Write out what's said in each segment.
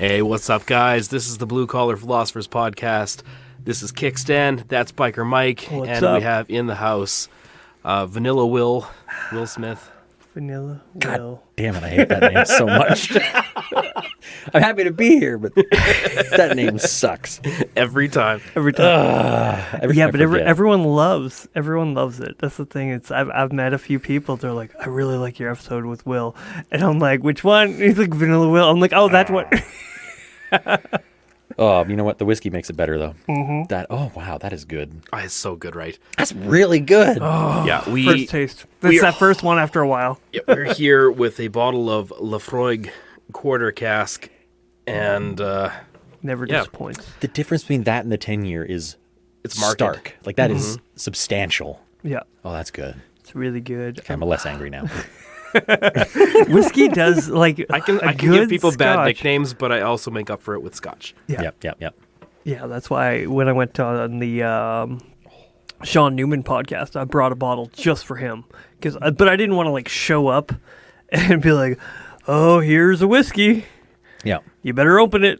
Hey, what's up, guys? This is the Blue Collar Philosophers Podcast. This is Kickstand. That's Biker Mike. What's and up? we have in the house Vanilla Will Smith. Vanilla God Will. damn it, I hate that name so much. I'm happy to be here, but that name sucks. Every time. Every time. I forget. Everyone loves it. That's the thing. I've met a few people. They're like, I really like your episode with Will, and I'm like, which one? He's like, Vanilla Will. I'm like, oh, that's what. Oh, you know what? The whiskey makes it better, though. Mm-hmm. Oh, wow, that is good. Oh, it's so good, right? That's really good. Oh, Yeah, first taste. That's that first one after a while. Yeah, we're here with a bottle of Lafroig quarter cask, and Never Yeah. disappoints. The difference between that and the 10-year is it's marked. stark. Like, that is substantial. Yeah, Oh, that's good. it's really good. Okay, I'm less angry now. Whiskey does like I can give good people bad scotch. nicknames, but I also make up for it with scotch. Yeah. Yep. Yeah, that's why when I went on the Sean Newman podcast, I brought a bottle just for him. But I didn't want to like show up and be like, "Oh, here's a whiskey. Yeah. You better open it."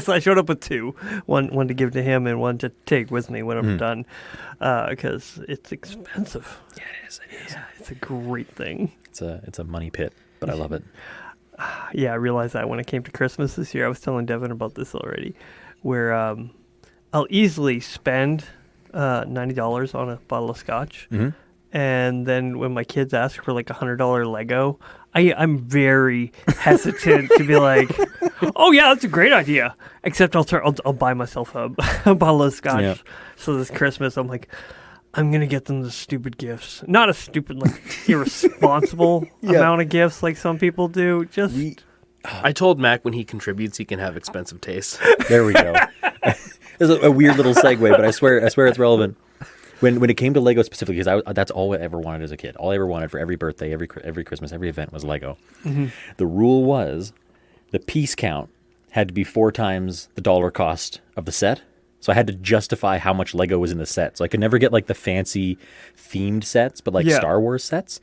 So I showed up with two, one to give to him and one to take with me when I'm done, because it's expensive. Yeah, it is. Yeah, it's a great thing. It's a money pit, but I love it. Yeah, I realized that when it came to Christmas this year. I was telling Devin about this already, where I'll easily spend $90 on a bottle of scotch, and then when my kids ask for like $100 Lego, I'm very hesitant to be like, "Oh yeah, that's a great idea." Except I'll buy myself a bottle of scotch. Yeah. So this Christmas, I'm like, I'm gonna get them the stupid gifts, not a stupid like irresponsible amount of gifts like some people do. Just I told Mac when he contributes, he can have expensive tastes. There we go. There's a weird little segue, but I swear it's relevant. When it came to Lego specifically, because that's all I ever wanted as a kid. All I ever wanted for every birthday, every Christmas, every event was Lego. The rule was the piece count had to be 4 times the dollar cost of the set. So I had to justify how much Lego was in the set. So I could never get like the fancy themed sets, but like Star Wars sets,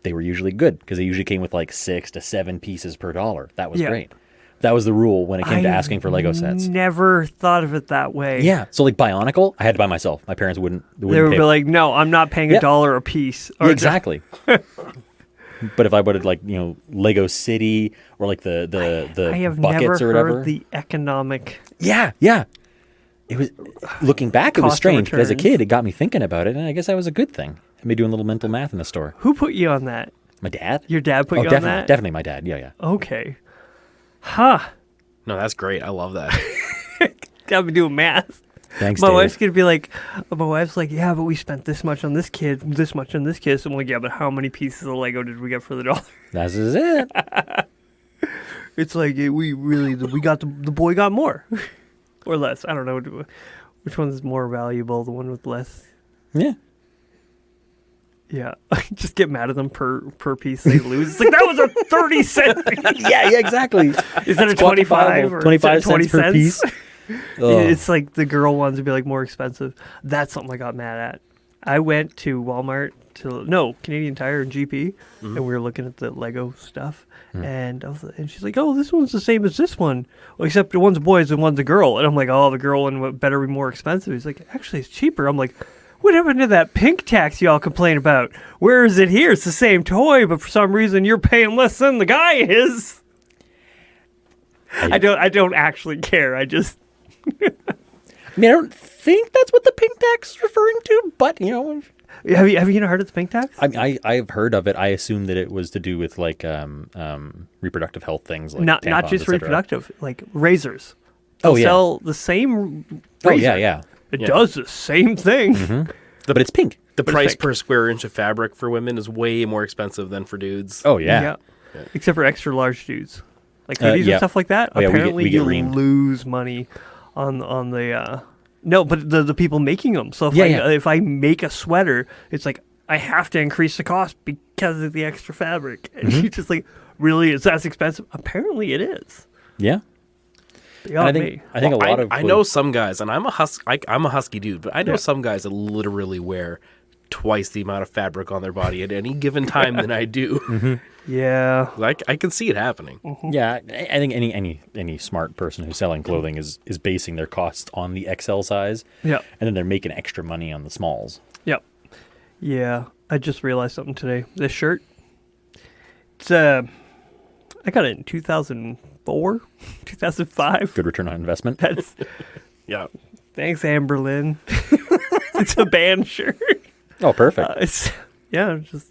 they were usually good because they usually came with like 6 to 7 pieces per dollar. That was great. That was the rule when it came to asking for Lego sets. Never thought of it that way. Yeah. So like Bionicle, I had to buy myself. My parents wouldn't They would pay. be like, "No, I'm not paying $1 a piece." Yeah, exactly. But if I wanted like, Lego City or like the I have buckets never or whatever. heard the economic. Yeah. It was looking back, it was Cost of strange, but as a returns. kid it got me thinking about it, and I guess that was a good thing. Me doing a little mental math in the store. Who put you on that? My dad? Your dad put you definitely, on that? definitely my dad. Yeah. Okay. Huh. No, that's great. I love that. Gotta be doing math. Thanks, My Dave. wife's gonna be like, yeah, but we spent this much on this kid, this much on this kid. So I'm like, yeah, but how many pieces of Lego did we get for the dollar? This is it. It's like we got the boy got more or less. I don't know which one's more valuable, the one with less. Yeah. Yeah, just get mad at them per piece they lose. It's like, that was a 30-cent piece. yeah, exactly. Is that a 25 or 25 20 cents per piece. It's like the girl ones would be like more expensive. That's something I got mad at. I went to Walmart Canadian Tire and GP, and we were looking at the Lego stuff, and she's like, "Oh, this one's the same as this one, well, except the one's a boy and one's a girl." And I'm like, "Oh, the girl one better be more expensive." He's like, "Actually, it's cheaper." I'm like, "What happened to that pink tax y'all complain about? Where is it here? It's the same toy, but for some reason you're paying less than the guy is." I don't actually care. I just. I mean, I don't think that's what the pink tax is referring to, but Have you not heard of the pink tax? I've heard of it. I assumed that it was to do with like reproductive health things, like Not tampons, just et cetera. reproductive, like razors. Oh, They'll yeah. sell the same Oh razor. yeah. It does the same thing. But it's pink. The price pink. per square inch of fabric for women is way more expensive than for dudes. Oh yeah. Except for extra large dudes. Like hoodies yeah. and stuff like that. Oh, yeah, Apparently we get you reamed. lose money on the no, but the people making them. So if Yeah. if I make a sweater, it's like I have to increase the cost because of the extra fabric. And you're just like, really, is that expensive? Apparently it is. Yeah. Beyond And me. I think a lot of I know some guys, and I'm a husky dude, but I know some guys that literally wear twice the amount of fabric on their body at any given time than I do. Yeah. Like I can see it happening. Yeah, I think any smart person who's selling clothing is basing their costs on the XL size. Yeah. And then they're making extra money on the smalls. Yep. Yeah. I just realized something today. This shirt, it's I got it in 2004, 2005. Good return on investment. That's Yeah. thanks, Amberlynn. It's a band shirt. Oh, perfect. It's just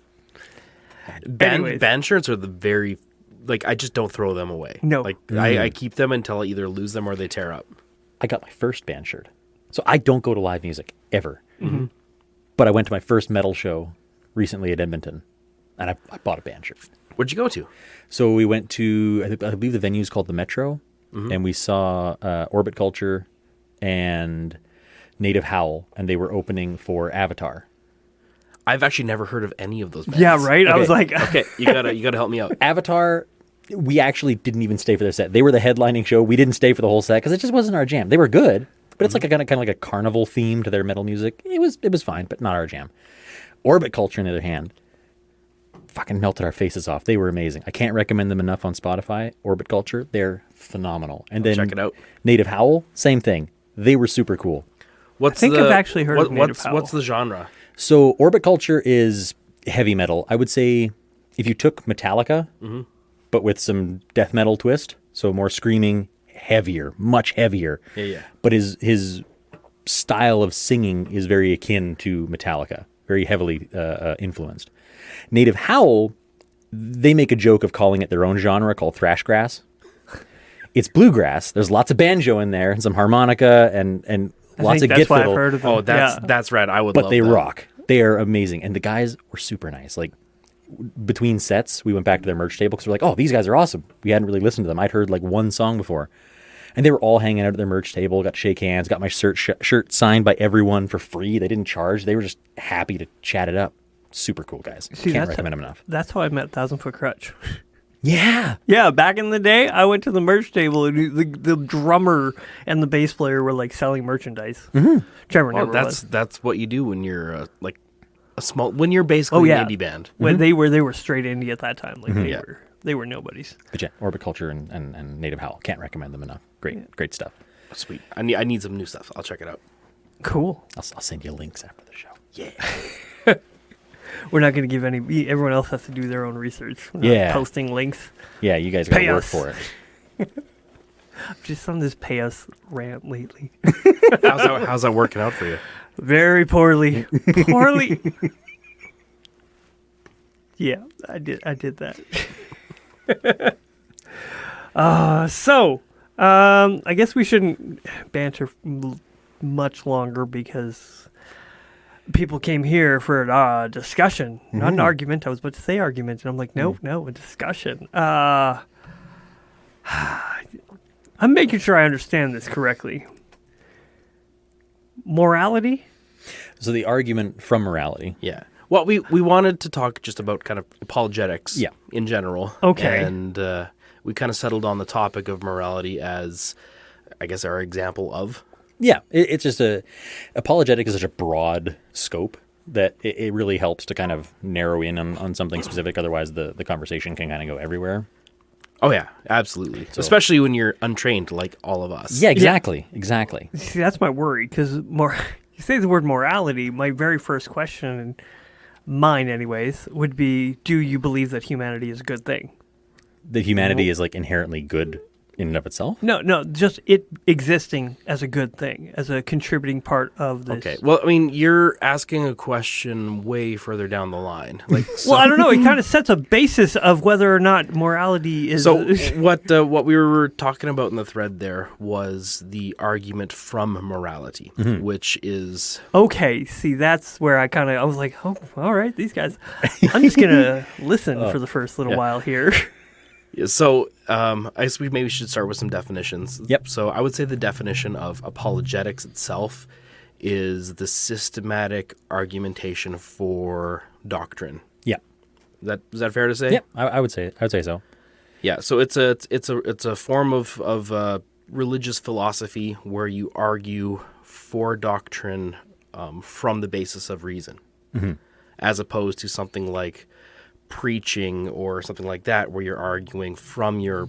Band, Anyways. band shirts are the very, like, I just don't throw them away. No. Like, I keep them until I either lose them or they tear up. I got my first band shirt. So I don't go to live music ever. But I went to my first metal show recently at Edmonton, and I bought a band shirt. Where'd you go to? So we went to, I believe the venue's called the Metro, and we saw Orbit Culture and Native Howl, and they were opening for Avatar. I've actually never heard of any of those bands. yeah, right. I Okay. was like, Okay, you gotta help me out. Avatar, we actually didn't even stay for their set. They were the headlining show. We didn't stay for the whole set because it just wasn't our jam. They were good, but it's like a kind of like a carnival theme to their metal music. It was fine, but not our jam. Orbit Culture, on the other hand, fucking melted our faces off. They were amazing. I can't recommend them enough on Spotify. Orbit Culture, they're phenomenal. And then check it out. Native Howl, same thing. They were super cool. What's think I've actually heard of Native Howl. What's the genre? So Orbit Culture is heavy metal. I would say if you took Metallica, but with some death metal twist, so more screaming, heavier, much heavier. Yeah. But his style of singing is very akin to Metallica, very heavily influenced. Native Howl, they make a joke of calling it their own genre called thrashgrass. It's bluegrass. There's lots of banjo in there and some harmonica and I lots think of that's why I've fiddle. heard of them. Oh, Yeah. that's right. I would But love they that. rock. They are amazing. And the guys were super nice. Like, between sets, we went back to their merch table because we're like, oh, these guys are awesome. We hadn't really listened to them. I'd heard like one song before. And they were all hanging out at their merch table, got to shake hands, got my shirt signed by everyone for free. They didn't charge. They were just happy to chat it up. Super cool guys. See, Can't that's recommend them enough. That's how I met Thousand Foot Crutch. Yeah. Yeah, back in the day, I went to the merch table and the drummer and the bass player were like selling merchandise. Trevor Well, never was. that's what you do when you're like a small when you're basically yeah. an indie band. When they were straight indie at that time. Like Yeah. they were nobodies. But yeah, Orbit Culture and Native Howl. Can't recommend them enough. Great stuff. Sweet. I need some new stuff. I'll check it out. Cool. I'll send you links after the show. Yeah. We're not going to give any. Everyone else has to do their own research. We're not Yeah. posting links. Yeah, you guys got Pay to work us. for it. Just on this pay us rant lately. How's that working out for you? Very poorly. Poorly. Yeah, I did that. I guess we shouldn't banter much longer because people came here for a discussion, not an argument. I was about to say argument, and I'm like, no, a discussion. I'm making sure I understand this correctly. Morality? So the argument from morality. Yeah. Well, we wanted to talk just about kind of apologetics Yeah. in general. Okay. And we kind of settled on the topic of morality as, I guess, our example of. Yeah, it's just apologetics is such a broad scope that it really helps to kind of narrow in on something specific. Otherwise, the conversation can kind of go everywhere. Oh, yeah, absolutely. Especially when you're untrained like all of us. Yeah, exactly. See, that's my worry because you say the word morality, my very first question, and mine anyways, would be, do you believe that humanity is a good thing? That humanity is like inherently good in and of itself. No, just it existing as a good thing, as a contributing part of this. Okay. Well, I mean, you're asking a question way further down the line. Like, Well, I don't know. It kind of sets a basis of whether or not morality is. So what we were talking about in the thread there was the argument from morality, which is Okay, see, that's where I was like, oh, all right, these guys. I'm just gonna listen for the first little while here. so. I guess we maybe should start with some definitions. Yep. So I would say the definition of apologetics itself is the systematic argumentation for doctrine. Yeah. Is that fair to say? Yeah, I would say so. Yeah, so it's a form of religious philosophy where you argue for doctrine from the basis of reason. as opposed to something like preaching or something like that, where you're arguing from your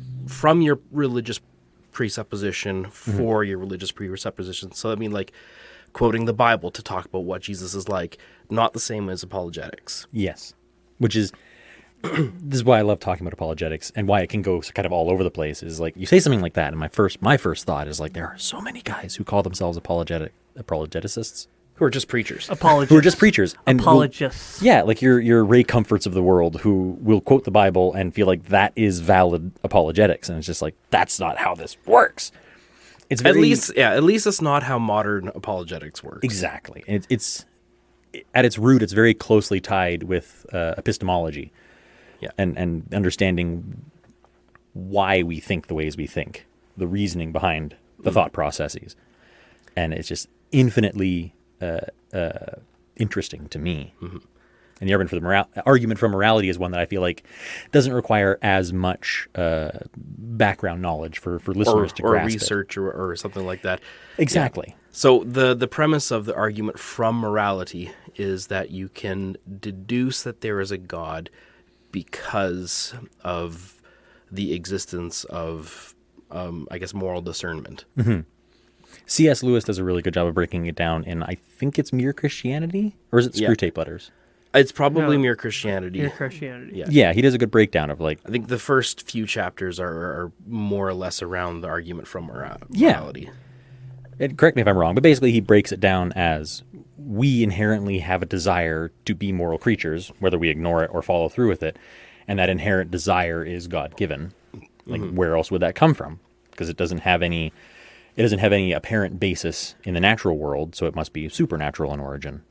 religious presupposition for your religious presupposition. So I mean, like quoting the Bible to talk about what Jesus is like, not the same as apologetics. Yes, which is this is why I love talking about apologetics and why it can go kind of all over the place. Is like you say something like that, and my first thought is like there are so many guys who call themselves apologeticists Who are just preachers. Apologists. who are just preachers and Apologists. yeah, like your Ray Comforts of the world who will quote the Bible and feel like that is valid apologetics, and it's just like that's not how this works. It's very, At least it's not how modern apologetics works. exactly. It's at its root, it's very closely tied with epistemology. Yeah. And understanding why we think the ways we think, the reasoning behind the thought processes. And it's just infinitely interesting to me. And the argument for morality is one that I feel like doesn't require as much background knowledge for listeners to grasp research or something like that. Exactly. Yeah. So the premise of the argument from morality is that you can deduce that there is a God because of the existence of, I guess, moral discernment. C.S. Lewis does a really good job of breaking it down in, I think it's Mere Christianity? Or is it Screw Tape Letters? It's probably No. Mere Christianity. Mere Christianity. Yeah. Yeah, he does a good breakdown of like, I think the first few chapters are more or less around the argument from Yeah. morality. and correct me if I'm wrong, but basically he breaks it down as we inherently have a desire to be moral creatures, whether we ignore it or follow through with it. And that inherent desire is God-given. Like, where else would that come from? Because it doesn't have any apparent basis in the natural world, so it must be supernatural in origin.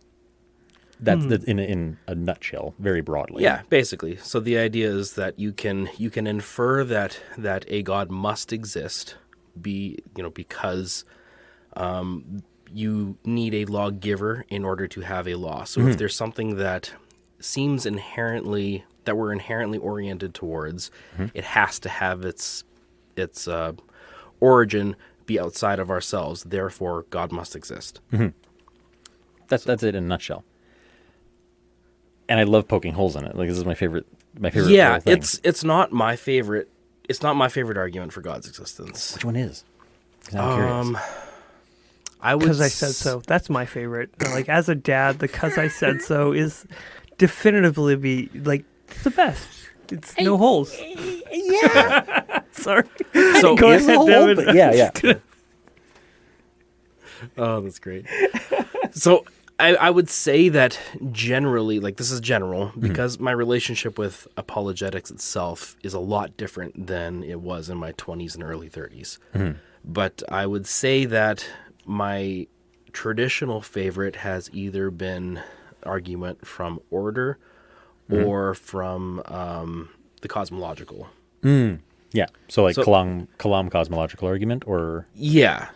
That's in a nutshell, very broadly. Yeah, basically. So the idea is that you can infer that a God must exist, because you need a lawgiver in order to have a law. So if there's something that seems that we're inherently oriented towards, it has to have its origin be outside of ourselves. Therefore, God must exist. That's it in a nutshell. And I love poking holes in it. Like, this is my favorite. Yeah, little thing. it's not my favorite. It's not my favorite argument for God's existence. Which one is? 'Cause I'm curious. I would Because I said so. That's my favorite. Like, as a dad, the "cause I said so" is definitively the best. It's no holes. Yeah. Sorry. So Go Here's the ahead, hole, Devin. but yeah. Oh, that's great. So I would say that generally, like this is general, because my relationship with apologetics itself is a lot different than it was in my 20s and early 30s. But I would say that my traditional favorite has either been argument from order or from the cosmological. Yeah. So Kalam cosmological argument, or Yeah.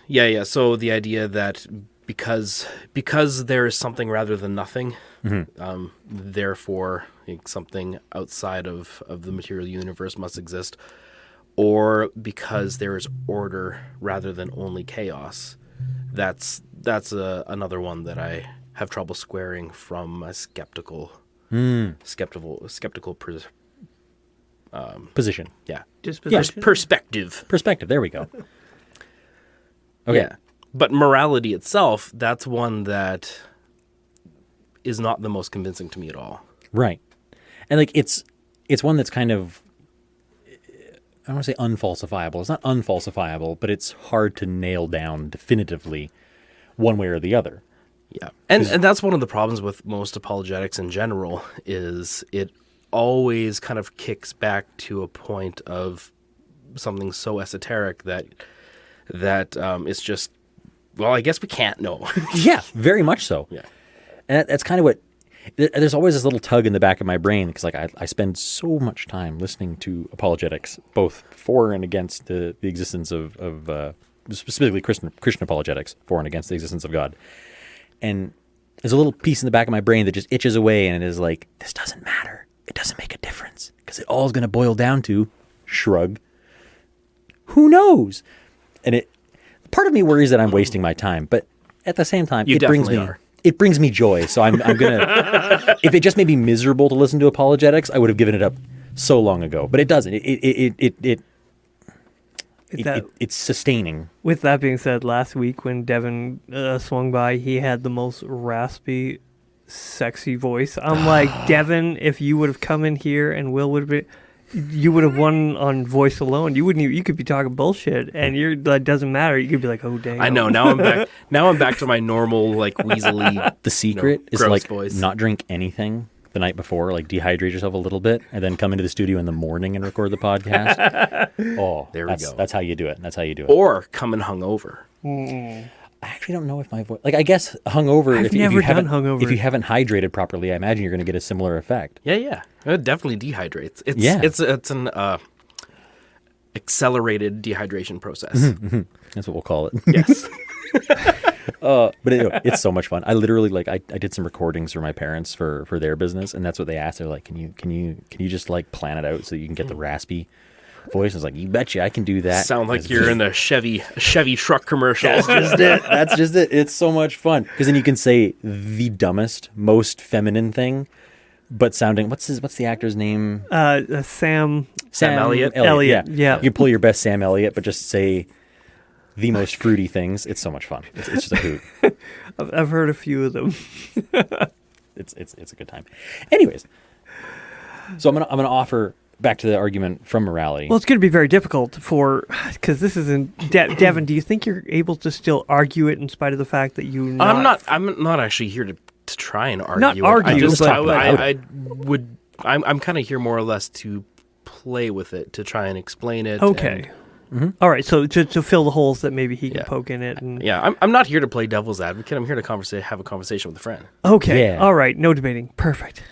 So the idea that because there is something rather than nothing, therefore something outside of the material universe must exist, or because there is order rather than only chaos. That's another one that I have trouble squaring from a skeptical position. Yeah. Disposition. Perspective. Perspective. There we go. Okay. Yeah. But morality itself, that's one that is not the most convincing to me at all. Right. And like it's one that's kind of, I don't want to say unfalsifiable. It's not unfalsifiable, but it's hard to nail down definitively one way or the other. Yeah. And that's one of the problems with most apologetics in general, is it always kind of kicks back to a point of something so esoteric that it's just, well, I guess we can't know. Yeah, very much so. Yeah. And that's kind of what, there's always this little tug in the back of my brain, because like I spend so much time listening to apologetics, both for and against the existence of specifically Christian apologetics, for and against the existence of God. And there's a little piece in the back of my brain that just itches away, and it is like, this doesn't matter. It doesn't make a difference, because it all is going to boil down to, shrug, who knows? And part of me worries that I'm wasting my time, but at the same time, You it brings definitely me. are. it brings me joy. So I'm gonna. If it just made me miserable to listen to Apologetics, I would have given it up so long ago. But it doesn't. It's sustaining. With that being said, last week when Devin swung by, he had the most raspy, sexy voice. I'm like, Devin, if you would have come in here and Will would have been, you would have won on voice alone. You wouldn't. You could be talking bullshit, and that doesn't matter. You could be like, "Oh dang." I know. Now I'm back. Now I'm back to my normal, like, weaselly. The secret is gross like voice. not drink anything the night before, like dehydrate yourself a little bit, and then come into the studio in the morning and record the podcast. Oh, There we go. That's how you do it. That's how you do it. Or coming hungover. I actually don't know if my voice, like, I guess hungover. I've if never you done haven't, hungover. If you haven't hydrated properly, I imagine you're going to get a similar effect. Yeah. It definitely dehydrates. Yeah. It's an accelerated dehydration process. That's what we'll call it. Yes. But it's so much fun. I literally, like, I did some recordings for my parents for their business, and that's what they asked. They're like, can you just like plan it out so you can get the raspy voice? I was like, you betcha, I can do that. Sound like you're in a Chevy truck commercial. That's just it. That's just it. It's so much fun because then you can say the dumbest, most feminine thing, but sounding what's the actor's name? Sam Elliott. Elliott, yeah. You can pull your best Sam Elliott, but just say the most fruity things. It's so much fun. It's just a hoot. I've heard a few of them. It's a good time. Anyways, so I'm gonna offer back to the argument from morality. Well, it's going to be very difficult because this isn't Devin. Do you think you're able to still argue it in spite of the fact that you? I'm not actually here to try and argue. Not it. argue, I'm kind of here more or less to play with it, to try and explain it. Okay. All right. So to fill the holes that maybe he can poke in it. And, I'm not here to play devil's advocate. I'm here to have a conversation with a friend. Okay. Yeah. All right. No debating. Perfect.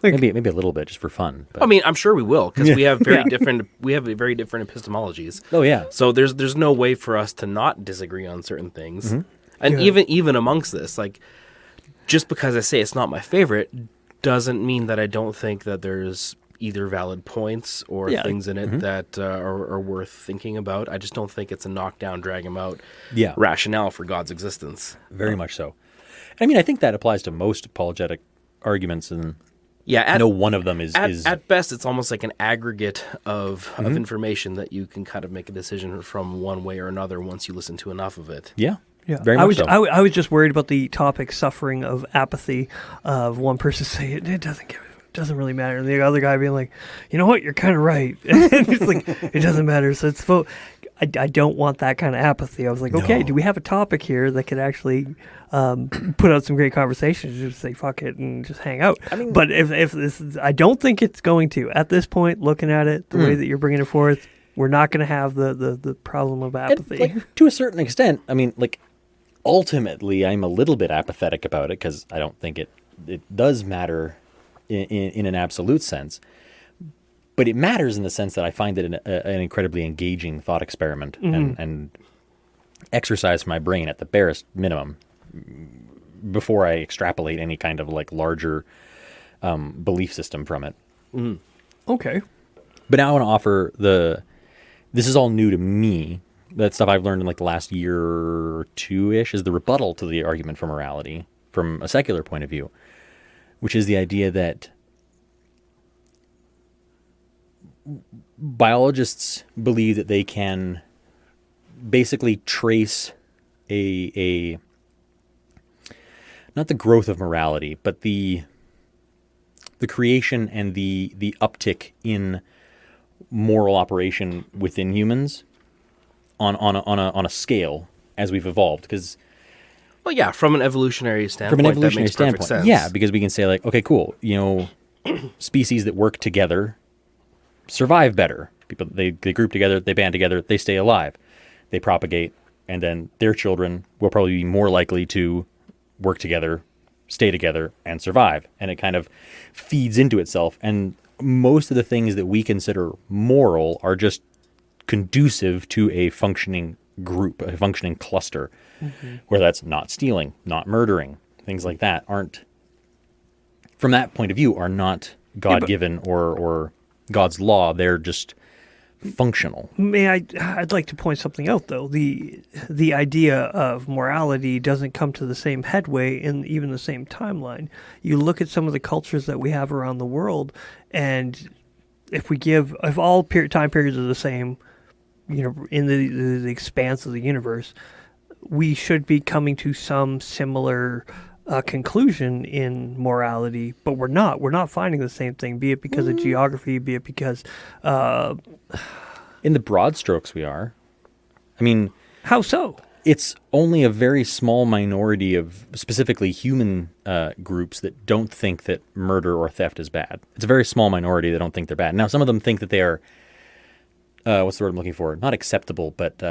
Maybe a little bit just for fun. But. I mean, I'm sure we will because we have very different epistemologies. Oh yeah. So there's no way for us to not disagree on certain things. And even amongst this, like, just because I say it's not my favorite doesn't mean that I don't think that there's either valid points or things in it that are worth thinking about. I just don't think it's a knockdown, drag 'em out rationale for God's existence. Very much so. I mean, I think that applies to most apologetic arguments, and one of them is at best it's almost like an aggregate of information that you can kind of make a decision from one way or another once you listen to enough of it. Yeah. Very much so. I was just worried about the topic suffering of apathy of one person saying it doesn't really matter, and the other guy being like, you know what, you're kind of right. And it's like, it doesn't matter. So it's I don't want that kind of apathy. I was like, okay, do we have a topic here that could actually put out some great conversations? Just say fuck it and just hang out. I mean, but if this is, I don't think it's going to. At this point, looking at it the way that you're bringing it forth, we're not going to have the problem of apathy. And, like, to a certain extent, I mean, like, ultimately, I'm a little bit apathetic about it because I don't think it does matter in an absolute sense. But it matters in the sense that I find it an incredibly engaging thought experiment and exercise for my brain at the barest minimum before I extrapolate any kind of like larger belief system from it. Okay. But now I want to offer this is all new to me. That stuff I've learned in like the last year or two-ish is the rebuttal to the argument for morality from a secular point of view, which is the idea that biologists believe that they can basically trace a not the growth of morality, but the creation and the uptick in moral operation within humans on a scale as we've evolved. Because from an evolutionary standpoint, that makes perfect sense. Yeah, because we can say like, okay, cool, species that work together survive better. People they group together, they band together, they stay alive, they propagate, and then their children will probably be more likely to work together, stay together, and survive. And it kind of feeds into itself. And most of the things that we consider moral are just conducive to a functioning group, a functioning cluster, where that's not stealing, not murdering, things like that aren't, from that point of view, are not God-given or God's law. They're just functional. I'd like to point something out, though. The idea of morality doesn't come to the same headway in even the same timeline. You look at some of the cultures that we have around the world, and if all time periods are the same, in the expanse of the universe, we should be coming to some similar conclusion in morality, but we're not. We're not finding the same thing, be it because of geography, be it because... in the broad strokes, we are. I mean... How so? It's only a very small minority of specifically human groups that don't think that murder or theft is bad. It's a very small minority that don't think they're bad. Now, some of them think that they are... what's the word I'm looking for? Not acceptable, but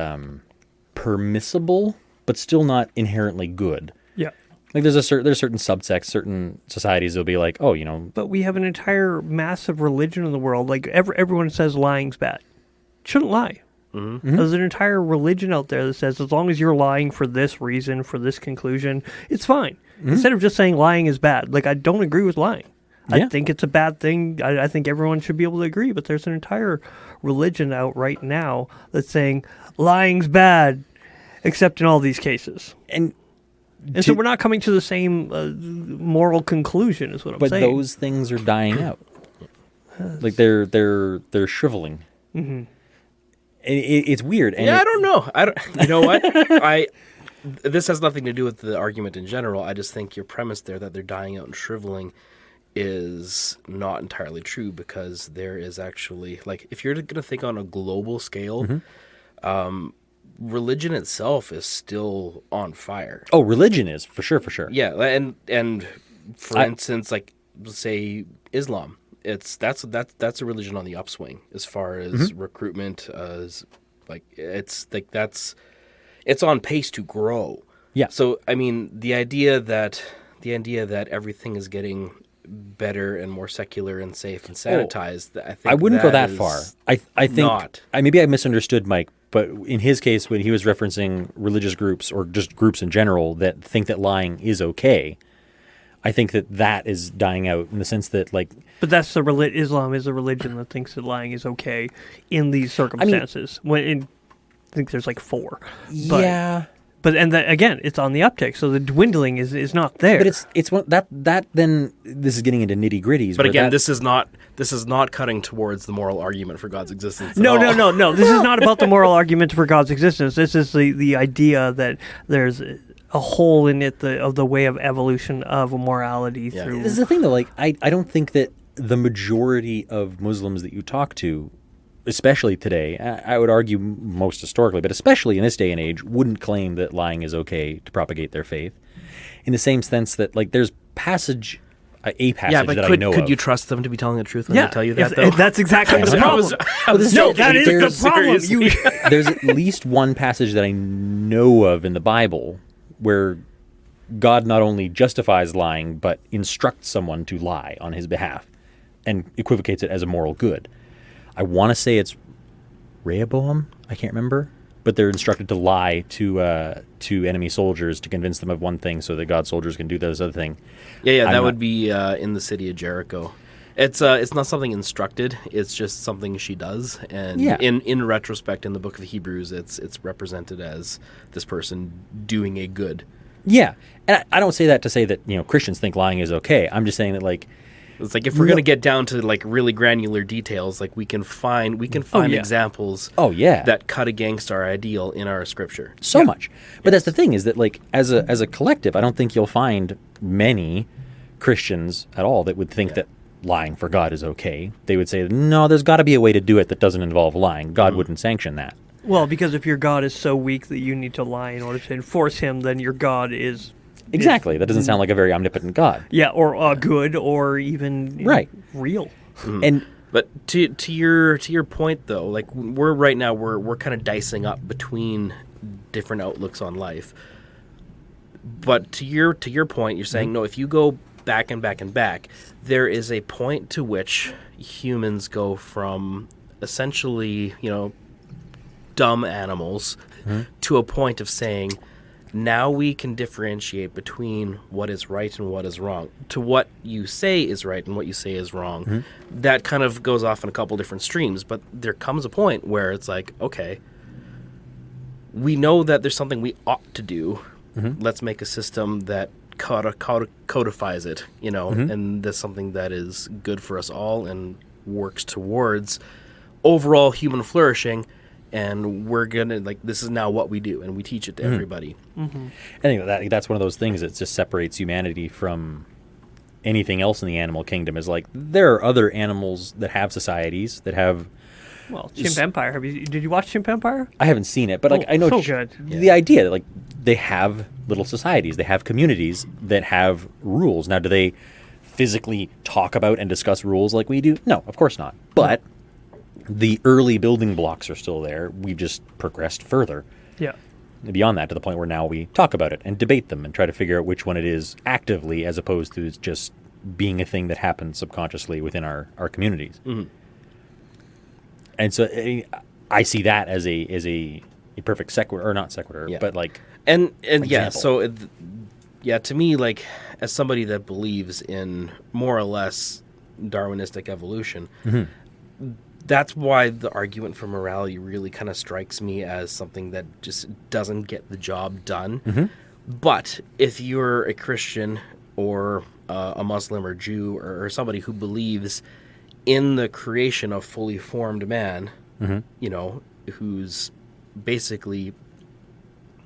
permissible, but still not inherently good. Yeah. Like there's certain subsects, certain societies that'll be like, oh, But we have an entire massive religion in the world. Like everyone says lying's bad. Shouldn't lie. Mm-hmm. There's an entire religion out there that says as long as you're lying for this reason, for this conclusion, it's fine. Mm-hmm. Instead of just saying lying is bad. Like I don't agree with lying. Yeah. I think it's a bad thing. I think everyone should be able to agree. But there's an entire religion out right now that's saying lying's bad, except in all these cases. And so we're not coming to the same moral conclusion, is what I'm saying. But those things are dying out. Like they're shriveling. Mm-hmm. It's weird. And I don't know. You know what? This has nothing to do with the argument in general. I just think your premise there that they're dying out and shriveling is not entirely true, because there is actually, like, if you're going to think on a global scale, mm-hmm. Religion itself is still on fire. Oh, religion is for sure. Yeah, and for instance, like say Islam, that's a religion on the upswing as far as mm-hmm. recruitment, as like it's on pace to grow. Yeah. So I mean, the idea that everything is getting better and more secular and safe and sanitized, I think I wouldn't go that far. I think not. Maybe I misunderstood Mike. But in his case, when he was referencing religious groups or just groups in general that think that lying is okay, I think that is dying out in the sense that, like... But that's Islam is a religion that thinks that lying is okay in these circumstances. I think there's like 4. Yeah. But again, it's on the uptick, so the dwindling is not there. But it's one that then this is getting into nitty gritties. But again, this is not cutting towards the moral argument for God's existence. No. This is not about the moral argument for God's existence. This is the idea that there's a hole in it of the way of evolution of morality through. This is the thing, though. Like I don't think that the majority of Muslims that you talk to, especially today, I would argue most historically, but especially in this day and age, wouldn't claim that lying is okay to propagate their faith. In the same sense that, like, there's a passage that I know of. Could you trust them to be telling the truth when they tell you that, though? That's exactly the problem. That is the problem. There's at least one passage that I know of in the Bible where God not only justifies lying, but instructs someone to lie on his behalf and equivocates it as a moral good. I want to say it's Rehoboam. I can't remember, but they're instructed to lie to enemy soldiers to convince them of one thing, so that God's soldiers can do this other thing. Yeah, that would be in the city of Jericho. It's not something instructed. It's just something she does, and in retrospect, in the book of Hebrews, it's represented as this person doing a good. Yeah, and I don't say that to say that Christians think lying is okay. I'm just saying that, like, it's like if we're going to get down to like really granular details, like we can find examples that cut against our ideal in our scripture. So much. But that's the thing, is that, like, as a collective, I don't think you'll find many Christians at all that would think that lying for God is okay. They would say, no, there's got to be a way to do it that doesn't involve lying. God wouldn't sanction that. Well, because if your God is so weak that you need to lie in order to enforce him, then your God is... Exactly. That doesn't sound like a very omnipotent God. Yeah, or good, or even real. And but to your point, though, like we're kind of dicing up between different outlooks on life. But to your point, you're saying no. If you go back and back and back, there is a point to which humans go from essentially dumb animals to a point of saying, Now we can differentiate between what is right and what is wrong. To what you say is right and what you say is wrong, that kind of goes off in a couple different streams. But there comes a point where it's like, okay, we know that there's something we ought to do. Let's make a system that codifies it, and that's something that is good for us all and works towards overall human flourishing. And we're gonna this is now what we do, and we teach it to everybody. I think that's one of those things that just separates humanity from anything else in the animal kingdom. Is like there are other animals that have societies that have. Well, Chimp Empire. Did you watch Chimp Empire? I haven't seen it, but I know so good. The idea that they have little societies, they have communities that have rules. Now, do they physically talk about and discuss rules like we do? No, of course not. But the early building blocks are still there. We've just progressed further. Yeah. Beyond that, to the point where now we talk about it and debate them and try to figure out which one it is actively, as opposed to just being a thing that happens subconsciously within our communities. And so I see that as a perfect sequitur, or not sequitur, but and yeah, example. so to me, as somebody that believes in more or less Darwinistic evolution, that's why the argument for morality really kind of strikes me as something that just doesn't get the job done. But if you're a Christian or a Muslim or Jew or somebody who believes in the creation of fully formed man, who's basically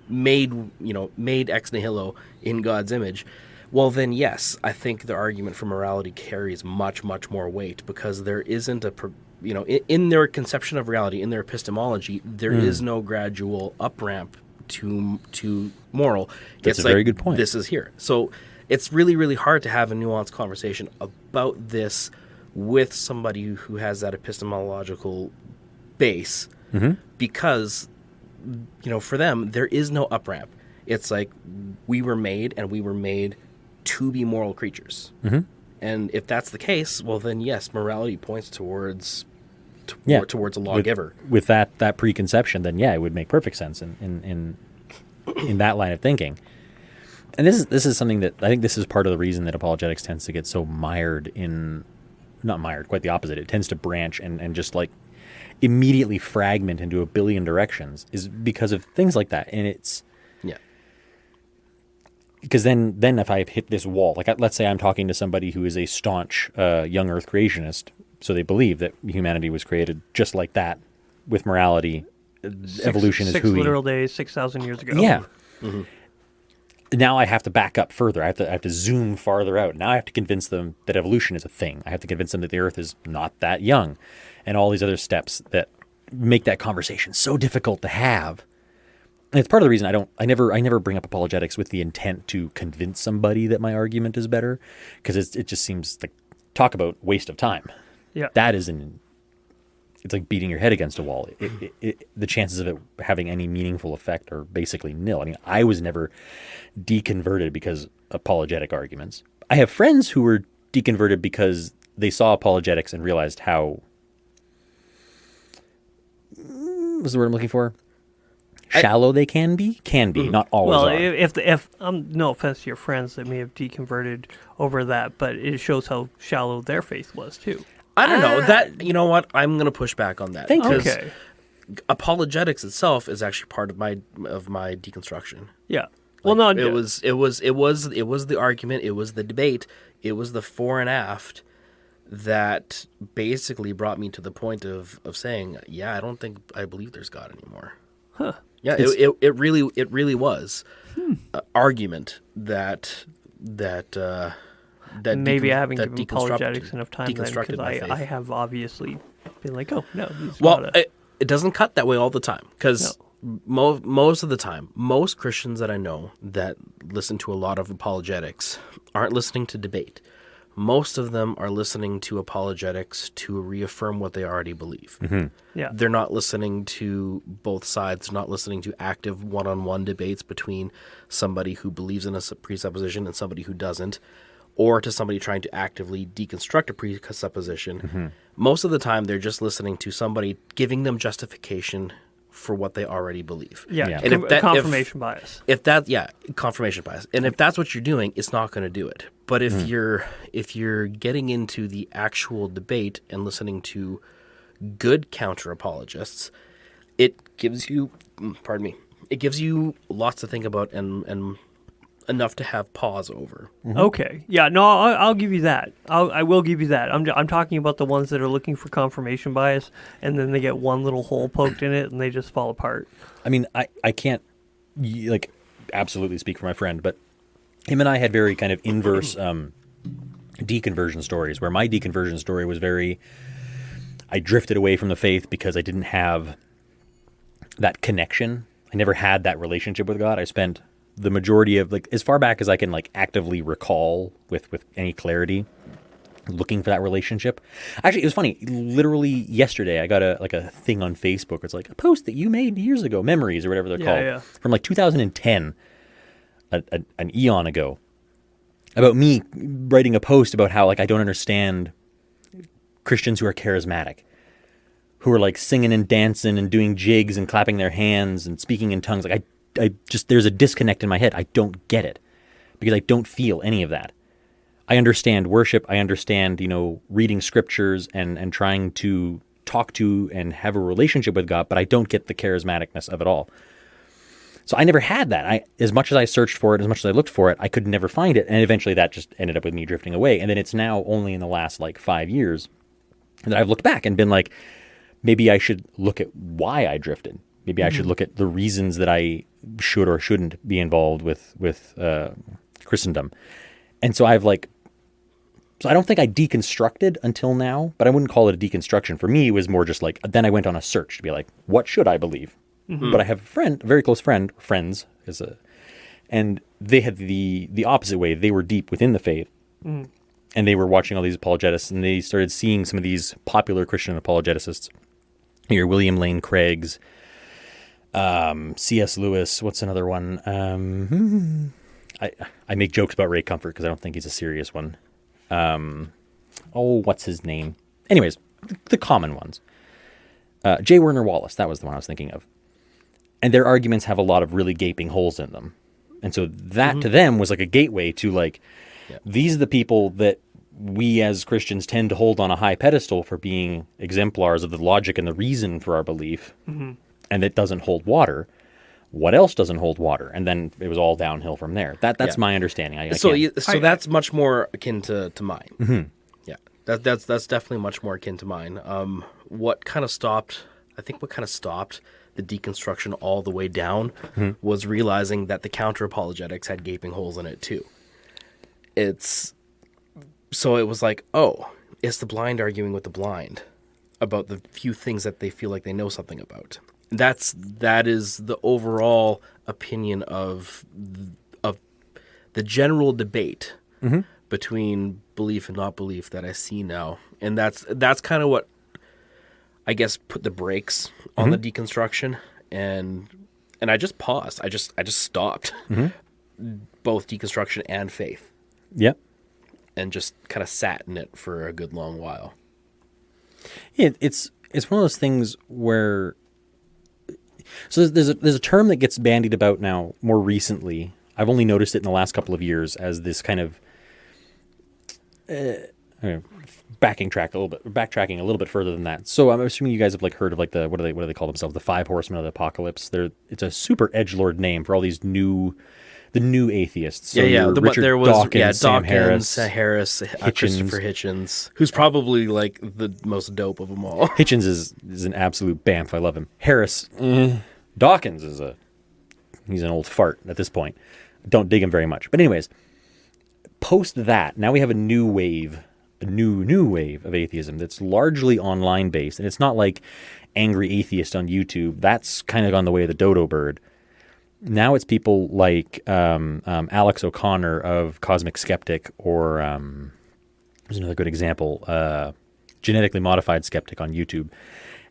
made ex nihilo in God's image, well then yes, I think the argument for morality carries much, much more weight, because there isn't in their conception of reality, in their epistemology, there is no gradual up-ramp to moral. That's a very good point. This is here. So it's really, really hard to have a nuanced conversation about this with somebody who has that epistemological base, because, for them, there is no up-ramp. It's like we were made to be moral creatures. And if that's the case, well then yes, morality points towards a lawgiver. With that preconception, then yeah, it would make perfect sense in that line of thinking. And this is something that I think this is part of the reason that apologetics tends to get so mired in, not mired, quite the opposite. It tends to branch and just immediately fragment into a billion directions, is because of things like that. And it's because then if I hit this wall, let's say I'm talking to somebody who is a staunch young Earth creationist, so they believe that humanity was created just like that, with morality, evolution is six who literal days, 6,000 years ago. Yeah. Now I have to back up further. I have to zoom farther out. Now I have to convince them that evolution is a thing. I have to convince them that the Earth is not that young, and all these other steps that make that conversation so difficult to have. And it's part of the reason I never bring up apologetics with the intent to convince somebody that my argument is better, because it just seems like talk about waste of time. Yeah. That is it's like beating your head against a wall. The chances of it having any meaningful effect are basically nil. I mean, I was never deconverted because apologetic arguments. I have friends who were deconverted because they saw apologetics and realized how, what's the word I'm looking for? Shallow they can be, not always well, are. if no offense to your friends that may have deconverted over that, but it shows how shallow their faith was too. I don't know that. You know what? I'm going to push back on that. Thank you. Okay. Apologetics itself is actually part of my deconstruction. Yeah. Well, no, it was the argument. It was the debate. It was the fore and aft that basically brought me to the point of saying, yeah, I don't think I believe there's God anymore. Huh. Yeah, it really was argument that maybe I haven't given deconstructed- apologetics enough time then, deconstructed because my faith. I have obviously been like, oh no, he's Well, not a... it doesn't cut that way all the time, because most of the time, most Christians that I know that listen to a lot of apologetics aren't listening to debate. Most of them are listening to apologetics to reaffirm what they already believe. Yeah. They're not listening to both sides. They're not listening to active one-on-one debates between somebody who believes in a presupposition and somebody who doesn't, or to somebody trying to actively deconstruct a presupposition. Most of the time, they're just listening to somebody giving them justification for what they already believe. Yeah, Yeah. And if that, confirmation bias. if that, yeah, confirmation bias. And if that's what you're doing, it's not going to do it. But if you're getting into the actual debate and listening to good counter apologists, it gives you, it gives you lots to think about and enough to have pause over. Okay. Yeah. No, I'll give you that. I will give you that. I'm talking about the ones that are looking for confirmation bias, and then they get one little hole poked in it, and they just fall apart. I mean, I can't like absolutely speak for my friend, but him and I had very kind of inverse deconversion stories, where my deconversion story was I drifted away from the faith because I didn't have that connection. I never had that relationship with God. I spent the majority of, like, as far back as I can, like, actively recall with any clarity, looking for that relationship. Actually, it was funny. Literally yesterday, I got a thing on Facebook. It's like a post that you made years ago, memories or whatever they're called, from like 2010, an eon ago, about me writing a post about how, like, I don't understand Christians who are charismatic, who are like singing and dancing and doing jigs and clapping their hands and speaking in tongues. Like, I just, there's a disconnect in my head. I don't get it because I don't feel any of that. I understand worship. I understand, reading scriptures and trying to talk to and have a relationship with God, but I don't get the charismaticness of it all. So I never had that. As much as I searched for it, as much as I looked for it, I could never find it. And eventually that just ended up with me drifting away. And then it's now only in the last like 5 years that I've looked back and been like, maybe I should look at why I drifted. Maybe I should look at the reasons that I should or shouldn't be involved with Christendom. And so so I don't think I deconstructed until now, but I wouldn't call it a deconstruction. For me, it was more just like, then I went on a search to be like, what should I believe? But I have a very close friends, and they had the opposite way. They were deep within the faith, and they were watching all these apologetists, and they started seeing some of these popular Christian apologetists. Here, William Lane Craig's, C.S. Lewis. What's another one? I make jokes about Ray Comfort because I don't think he's a serious one. What's his name? Anyways, the common ones. J. Werner Wallace, that was the one I was thinking of. And their arguments have a lot of really gaping holes in them. And so that to them was like a gateway to like, these are the people that we as Christians tend to hold on a high pedestal for being exemplars of the logic and the reason for our belief. And it doesn't hold water. What else doesn't hold water? And then it was all downhill from there. That's my understanding. So that's much more akin to mine. Yeah, that's definitely much more akin to mine. What kind of stopped the deconstruction all the way down was realizing that the counter apologetics had gaping holes in it too. So it was like, it's the blind arguing with the blind about the few things that they feel like they know something about. That is the overall opinion of the general debate between belief and not belief that I see now, and that's kind of what I guess put the brakes on the deconstruction, and I just paused. I just stopped both deconstruction and faith. Yep. And just kind of sat in it for a good long while. Yeah, it's one of those things where. So there's a term that gets bandied about now more recently. I've only noticed it in the last couple of years as this kind of backtracking a little bit further than that. So I'm assuming you guys have like heard of like what do they call themselves? The 5 horsemen of the apocalypse. It's a super edgelord name for all these new atheists. So Richard Dawkins, Sam Harris, Christopher Hitchens, who's probably like the most dope of them all. Hitchens is an absolute bamf. I love him. Harris, Dawkins he's an old fart at this point. Don't dig him very much. But anyways, post that, now we have a new wave of atheism that's largely online based, and it's not like Angry Atheist on YouTube. That's kind of gone the way of the dodo bird. Now it's people like Alex O'Connor of Cosmic Skeptic, or there's another good example, Genetically Modified Skeptic on YouTube.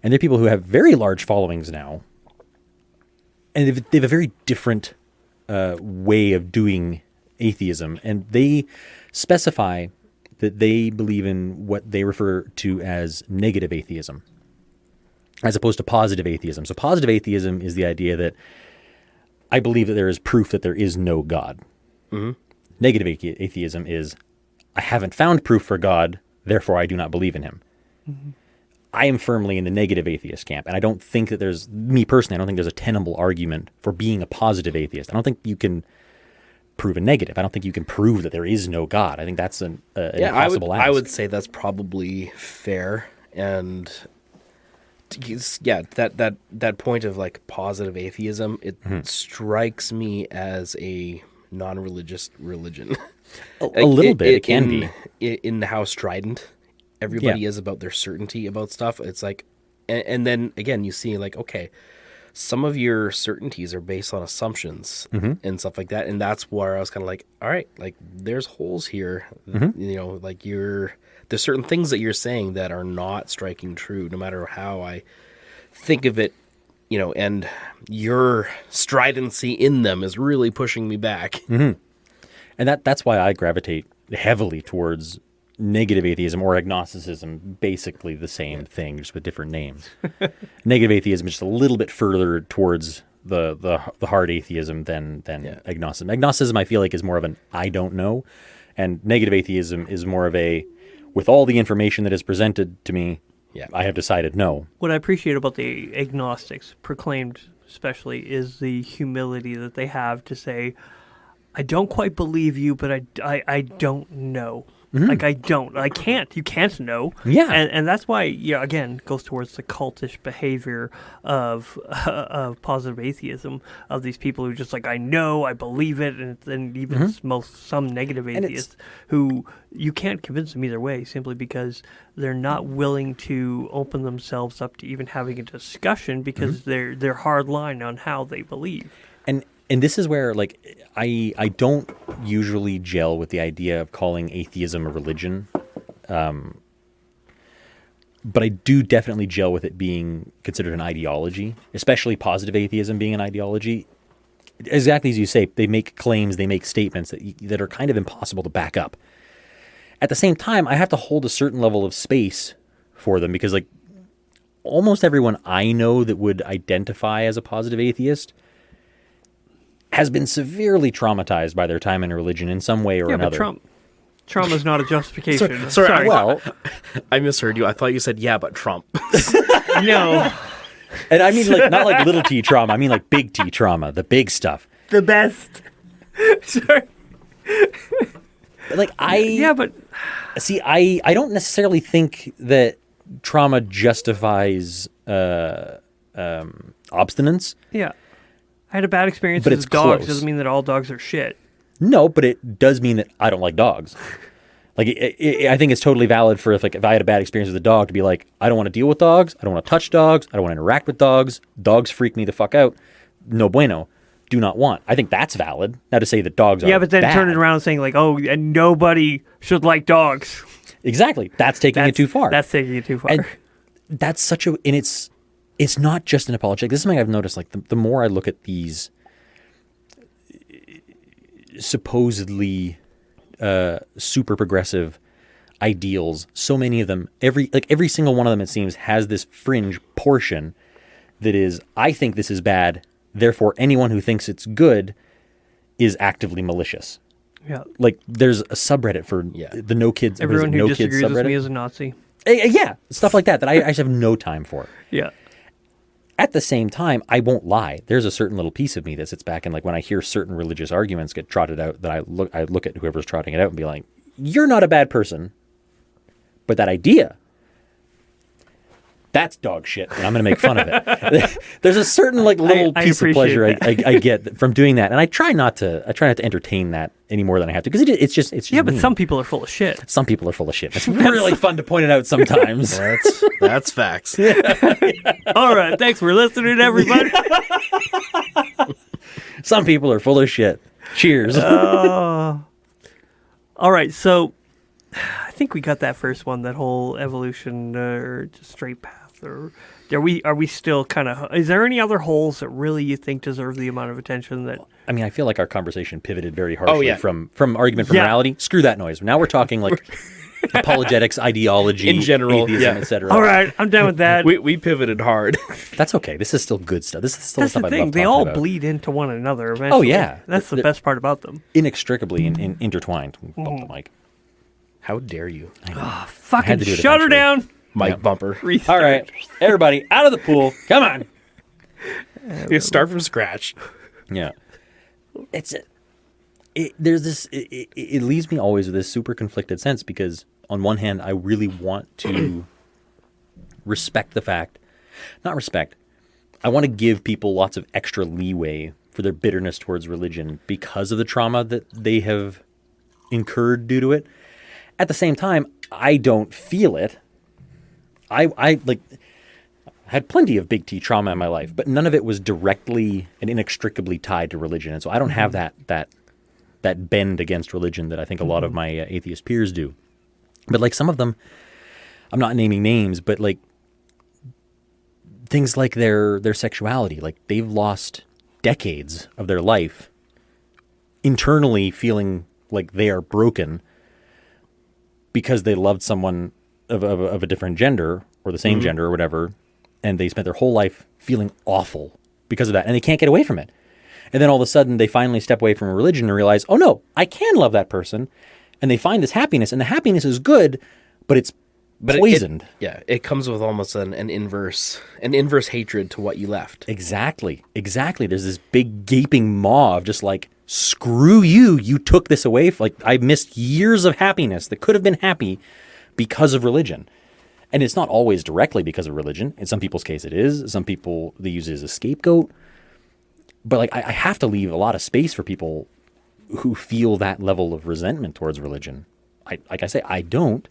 And they're people who have very large followings now. And they have a very different way of doing atheism. And they specify that they believe in what they refer to as negative atheism. as opposed to positive atheism. So positive atheism is the idea that I believe that there is proof that there is no God. Negative atheism is I haven't found proof for God, therefore I do not believe in him. I am firmly in the negative atheist camp, and I don't think that me personally, I don't think there's a tenable argument for being a positive atheist. I don't think you can prove a negative. I don't think you can prove that there is no God. I think that's an impossible ask. I would say that's probably fair, and that point of like positive atheism, it strikes me as a non-religious religion. A little bit, it can be. In how strident everybody is about their certainty about stuff. It's like, and then again, you see like, okay, some of your certainties are based on assumptions and stuff like that. And that's where I was kind of like, all right, like there's holes here, you know, like there's certain things that you're saying that are not striking true, no matter how I think of it, you know, and your stridency in them is really pushing me back. And that's why I gravitate heavily towards negative atheism or agnosticism, basically the same thing, just with different names. Negative atheism is just a little bit further towards the hard atheism than agnosticism. Agnosticism, I feel like, is more of an I don't know, and negative atheism is more of a with all the information that is presented to me, I have decided no. What I appreciate about the agnostics, proclaimed especially, is the humility that they have to say, I don't quite believe you, but I don't know. Like, I can't. You can't know. Yeah. And that's why, again, goes towards the cultish behavior of positive atheism, of these people who just like, I know, I believe it, and even some negative atheists who you can't convince them either way, simply because they're not willing to open themselves up to even having a discussion because they're hard line on how they believe. And this is where, like, I don't usually gel with the idea of calling atheism a religion, but I do definitely gel with it being considered an ideology, especially positive atheism being an ideology. Exactly as you say, they make claims, they make statements that are kind of impossible to back up. At the same time, I have to hold a certain level of space for them because, like, almost everyone I know that would identify as a positive atheist has been severely traumatized by their time in religion in some way or another. But trauma is not a justification. Sorry. Well, I misheard you. I thought you said, but Trump. No. And I mean, like, not like little T trauma. I mean, like big T trauma, the big stuff. The best. Sorry. Like, but... See, I don't necessarily think that trauma justifies obstinance. Yeah. I had a bad experience but with it's dogs. Close. Doesn't mean that all dogs are shit. No, but it does mean that I don't like dogs. Like, I think it's totally valid for if I had a bad experience with a dog to be like, I don't want to deal with dogs. I don't want to touch dogs. I don't want to interact with dogs. Dogs freak me the fuck out. No bueno. Do not want. I think that's valid. Now to say that dogs are but then bad. turning around and saying like, and nobody should like dogs. Exactly. That's taking it too far. That's taking it too far. And that's such a... And it's not just an apologetic. This is something I've noticed. Like, the more I look at these supposedly super progressive ideals, so many of them, every single one of them, it seems, has this fringe portion that is, I think this is bad, therefore anyone who thinks it's good is actively malicious. Yeah. Like, there's a subreddit for the No Kids. Everyone who no disagrees kids with me is a Nazi. Yeah, stuff like that I just have no time for. Yeah. At the same time, I won't lie. There's a certain little piece of me that sits back and, like, when I hear certain religious arguments get trotted out, that I look at whoever's trotting it out and be like, you're not a bad person, but that idea, that's dog shit, and I'm going to make fun of it. There's a certain, like, little piece of pleasure I get from doing that, and I try not to entertain that any more than I have to, because it's just but mean. some people are full of shit. Some people are full of shit. It's really fun to point it out sometimes. That's facts. All right, thanks for listening, everybody. Some people are full of shit. Cheers. All right, so I think we got that first one, that whole evolution or just straight path. Or are we still kind of? Is there any other holes that really you think deserve the amount of attention that? I mean, I feel like our conversation pivoted very harshly from argument for morality. Screw that noise. Now we're talking like apologetics, ideology, In general, atheism, yeah. etc. All right, I'm done with that. We pivoted hard. That's okay. This is still good stuff. This is still That's stuff the I thing. love They talking all about. bleed into one another eventually. yeah. That's the They're- best part about them. Inextricably intertwined. Bump the mic. How dare you, Fucking to do it shut her eventually. down. Mike Yeah. Bumper? Restart. All right, everybody, out of the pool. Come on. You start from scratch. Yeah. There's this. It leaves me always with this super conflicted sense because on one hand, I really want to respect the fact, not respect. I want to give people lots of extra leeway for their bitterness towards religion because of the trauma that they have incurred due to it. At the same time, I don't feel it. I had plenty of big T trauma in my life, but none of it was directly and inextricably tied to religion. And so I don't have that bend against religion that I think a lot of my atheist peers do. But like some of them, I'm not naming names, but like things like their sexuality, like they've lost decades of their life internally feeling like they are broken because they loved someone of a different gender or the same gender or whatever, and they spent their whole life feeling awful because of that, and they can't get away from it. And then all of a sudden, they finally step away from religion and realize, oh no, I can love that person, and they find this happiness, and the happiness is good, but it's poisoned. It comes with almost an inverse hatred to what you left. Exactly. There's this big gaping maw of just like, screw you, you took this away. Like, I missed years of happiness that could have been happy because of religion. And it's not always directly because of religion. In some people's case, it is. Some people, they use it as a scapegoat. But like, I have to leave a lot of space for people who feel that level of resentment towards religion. Like I say, I don't.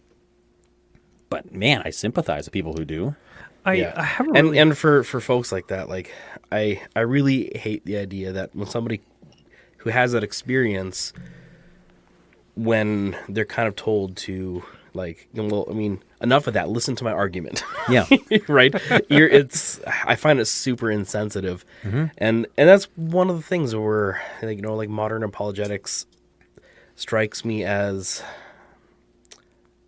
But man, I sympathize with people who do. I have a really... and for folks like that, like I really hate the idea that when somebody who has that experience, when they're kind of told to like, well, I mean, enough of that. Listen to my argument. Yeah. Right. I find it super insensitive, and that's one of the things where like modern apologetics strikes me as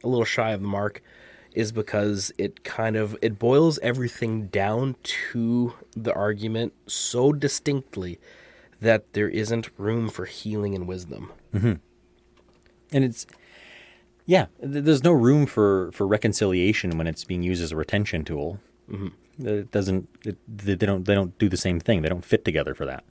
a little shy of the mark, is because it boils everything down to the argument so distinctly that there isn't room for healing and wisdom. And there's no room for reconciliation when it's being used as a retention tool. They don't do the same thing. They don't fit together for that.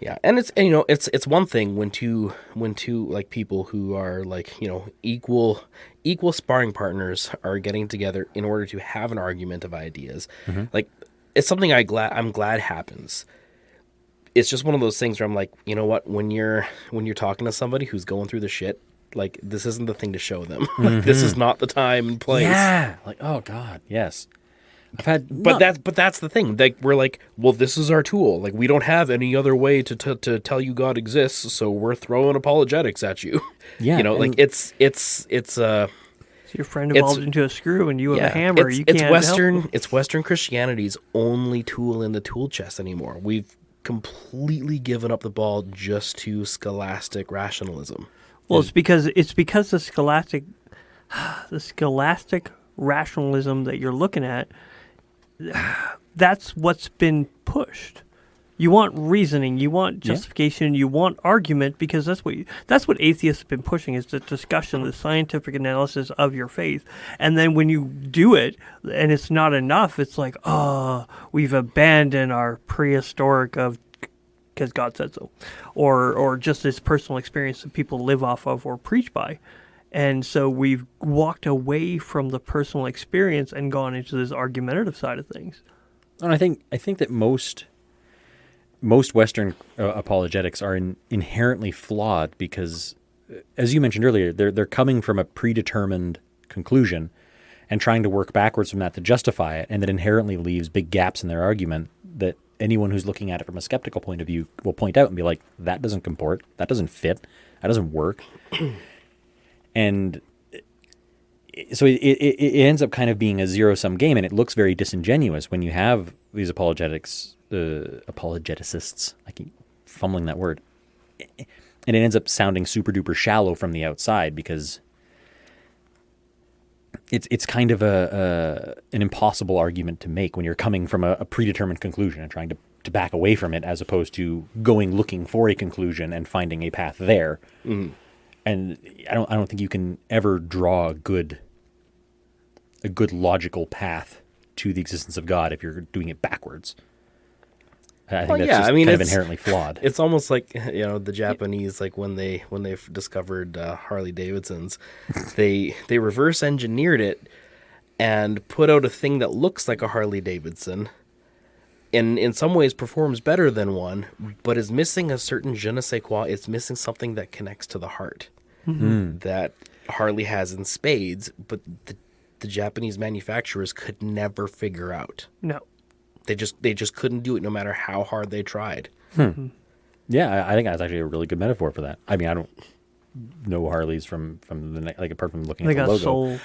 Yeah, and it's one thing when two like people who are like equal sparring partners are getting together in order to have an argument of ideas. Like, it's something I'm glad happens. It's just one of those things where I'm like, you know what, when you're talking to somebody who's going through the shit, like, this isn't the thing to show them. Like, this is not the time and place. Yeah, like, oh God, yes. But that's the thing. Like, we're like, well, this is our tool. Like, we don't have any other way to tell you God exists, so we're throwing apologetics at you. Yeah, like it's So your friend evolved into a screw and you have a hammer. It's Western Christianity's only tool in the tool chest anymore. We've completely given up the ball just to scholastic rationalism. Well, it's because the scholastic rationalism that you're looking at, that's what's been pushed. You want reasoning, you want justification, you want argument, because that's what atheists have been pushing, is the discussion, the scientific analysis of your faith. And then when you do it and it's not enough, it's like, oh, we've abandoned our prehistoric of because God said so, or just this personal experience that people live off of or preach by. And so we've walked away from the personal experience and gone into this argumentative side of things. And I think that most Western apologetics are inherently flawed because, as you mentioned earlier, they're coming from a predetermined conclusion and trying to work backwards from that to justify it, and that inherently leaves big gaps in their argument that anyone who's looking at it from a skeptical point of view will point out and be like, that doesn't comport, that doesn't fit, that doesn't work. And so it ends up kind of being a zero-sum game, and it looks very disingenuous when you have these apologeticists. I keep fumbling that word. And it ends up sounding super-duper shallow from the outside because it's kind of an impossible argument to make when you're coming from a predetermined conclusion and trying to back away from it, as opposed to going looking for a conclusion and finding a path there. Mm-hmm. And I don't think you can ever draw a good logical path to the existence of God if you're doing it backwards. I think that's just kind of inherently flawed. It's almost like, the Japanese, like when they discovered Harley Davidsons, they reverse engineered it and put out a thing that looks like a Harley Davidson, and in some ways performs better than one, but is missing a certain je ne sais quoi. It's missing something that connects to the heart that Harley has in spades, but the Japanese manufacturers could never figure out. No. They just couldn't do it no matter how hard they tried. Yeah, I think that's actually a really good metaphor for that. I mean, I don't know Harleys from the like apart from looking at the logo. Soul.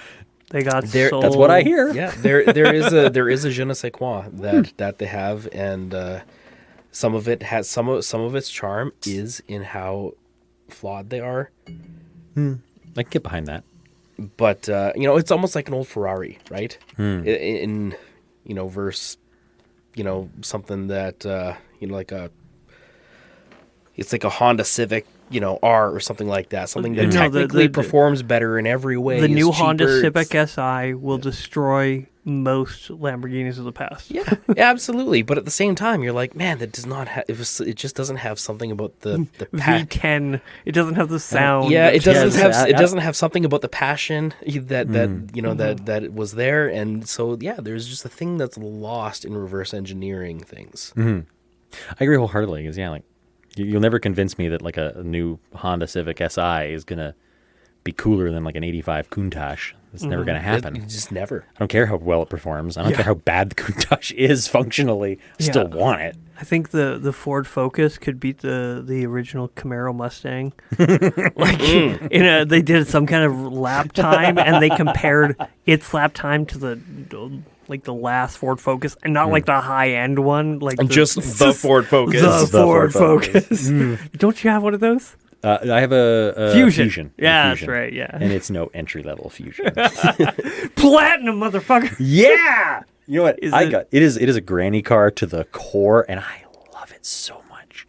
They got soul. That's what I hear. Yeah, there is a je ne sais quoi that they have, and some of it has some of its charm is in how flawed they are. I can get behind that. But it's almost like an old Ferrari, right? In versus something that it's like a Honda Civic, R or something like that. Something that technically performs better in every way. The new Honda Civic Si will destroy most Lamborghinis of the past. Yeah, absolutely. But at the same time, you're like, man, that does not have. It just doesn't have something about the V10. It doesn't have the sound. It doesn't have something about the passion that was there. And so there's just a thing that's lost in reverse engineering things. I agree wholeheartedly. Because you'll never convince me that like a new Honda Civic Si is gonna be cooler than like an 85 Countach. It's never going to happen. Just never. I don't care how well it performs. I don't care how bad the Countach is functionally. I still want it. I think the Ford Focus could beat the original Camaro Mustang. They did some kind of lap time, and they compared its lap time to the last Ford Focus, and not like the high end one, just the Ford Focus. The Ford Focus. Don't you have one of those? I have a Fusion. Yeah, that's right. Yeah, and it's no entry level Fusion. Platinum, motherfucker. Yeah. You know what? It is a granny car to the core, and I love it so much.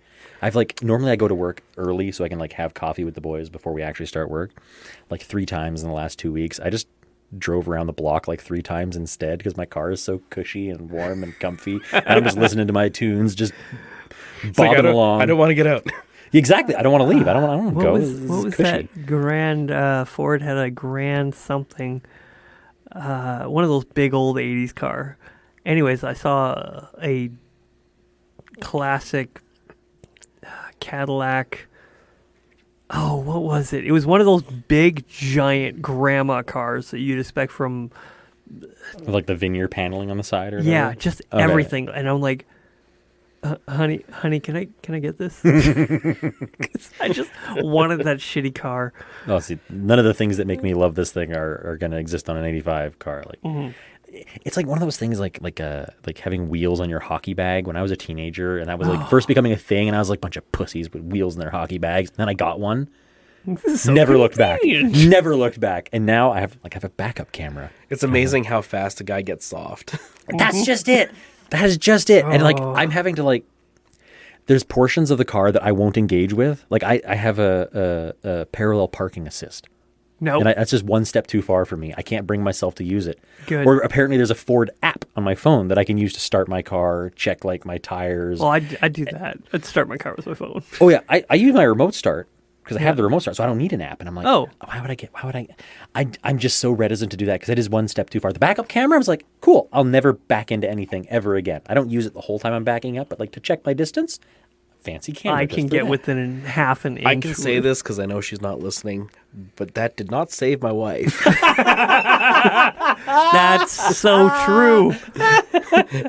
Normally I go to work early so I can have coffee with the boys before we actually start work. 3 times in the last 2 weeks, I just drove around the block 3 times instead because my car is so cushy and warm and comfy. And I'm just listening to my tunes, just bobbing along. I don't want to get out. Exactly. I don't want to leave. I don't want to go. What was that Grand Ford had a Grand something, one of those big old 80s car. Anyways, I saw a classic Cadillac. Oh, what was it? It was one of those big, giant grandma cars that you'd expect from... With the veneer paneling on the side or yeah, just everything. And I'm like... honey, can I get this? 'Cause I just wanted that shitty car. Oh, see, none of the things that make me love this thing are going to exist on an 85 car. It's like one of those things like having wheels on your hockey bag when I was a teenager, and that was first becoming a thing, and I was like a bunch of pussies with wheels in their hockey bags. And then I got one. Never looked back. Never looked back. And now I have a backup camera. It's amazing how fast a guy gets soft. That's just it. That is just it. And I'm having to there's portions of the car that I won't engage with. I have a parallel parking assist. No. And that's just one step too far for me. I can't bring myself to use it. Good. Or apparently there's a Ford app on my phone that I can use to start my car, check my tires. Well, I do that. I'd start my car with my phone. Oh yeah, I use my remote start. Because I have the remote start, so I don't need an app. And I'm like, I'm just so reticent to do that because it is one step too far. The backup camera, I was like, cool, I'll never back into anything ever again. I don't use it the whole time I'm backing up, but to check my distance, fancy camera. I can get within half an inch. I can say this because I know she's not listening, but that did not save my wife. That's so true.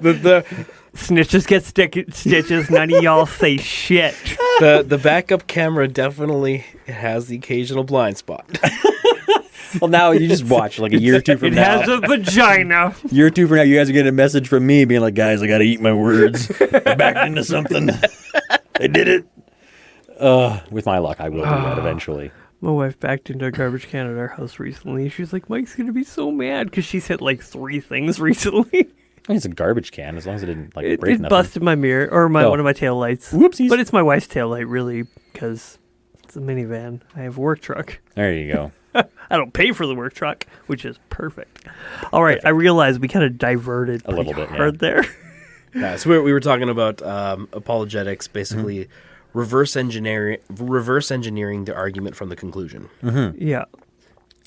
the snitches get stitches. None of y'all say shit. The backup camera definitely has the occasional blind spot. Well, now you just watch a year or two from now. It has a vagina. Year or two from now, you guys are getting a message from me being like, guys, I got to eat my words. I backed into something. I did it. With my luck, I will do that eventually. My wife backed into a garbage can at our house recently. She's like, Mike's going to be so mad because she's hit like 3 things recently. I mean, it's a garbage can, as long as it didn't like It, break it nothing. busted my mirror, or one of my tail lights. Whoopsies. But it's my wife's tail light, really, because it's a minivan. I have a work truck. There you go. I don't pay for the work truck, which is perfect. All right, I realized we kind of diverted A little bit, hard there. Yeah, so we were talking about apologetics, basically reverse engineering the argument from the conclusion. Yeah.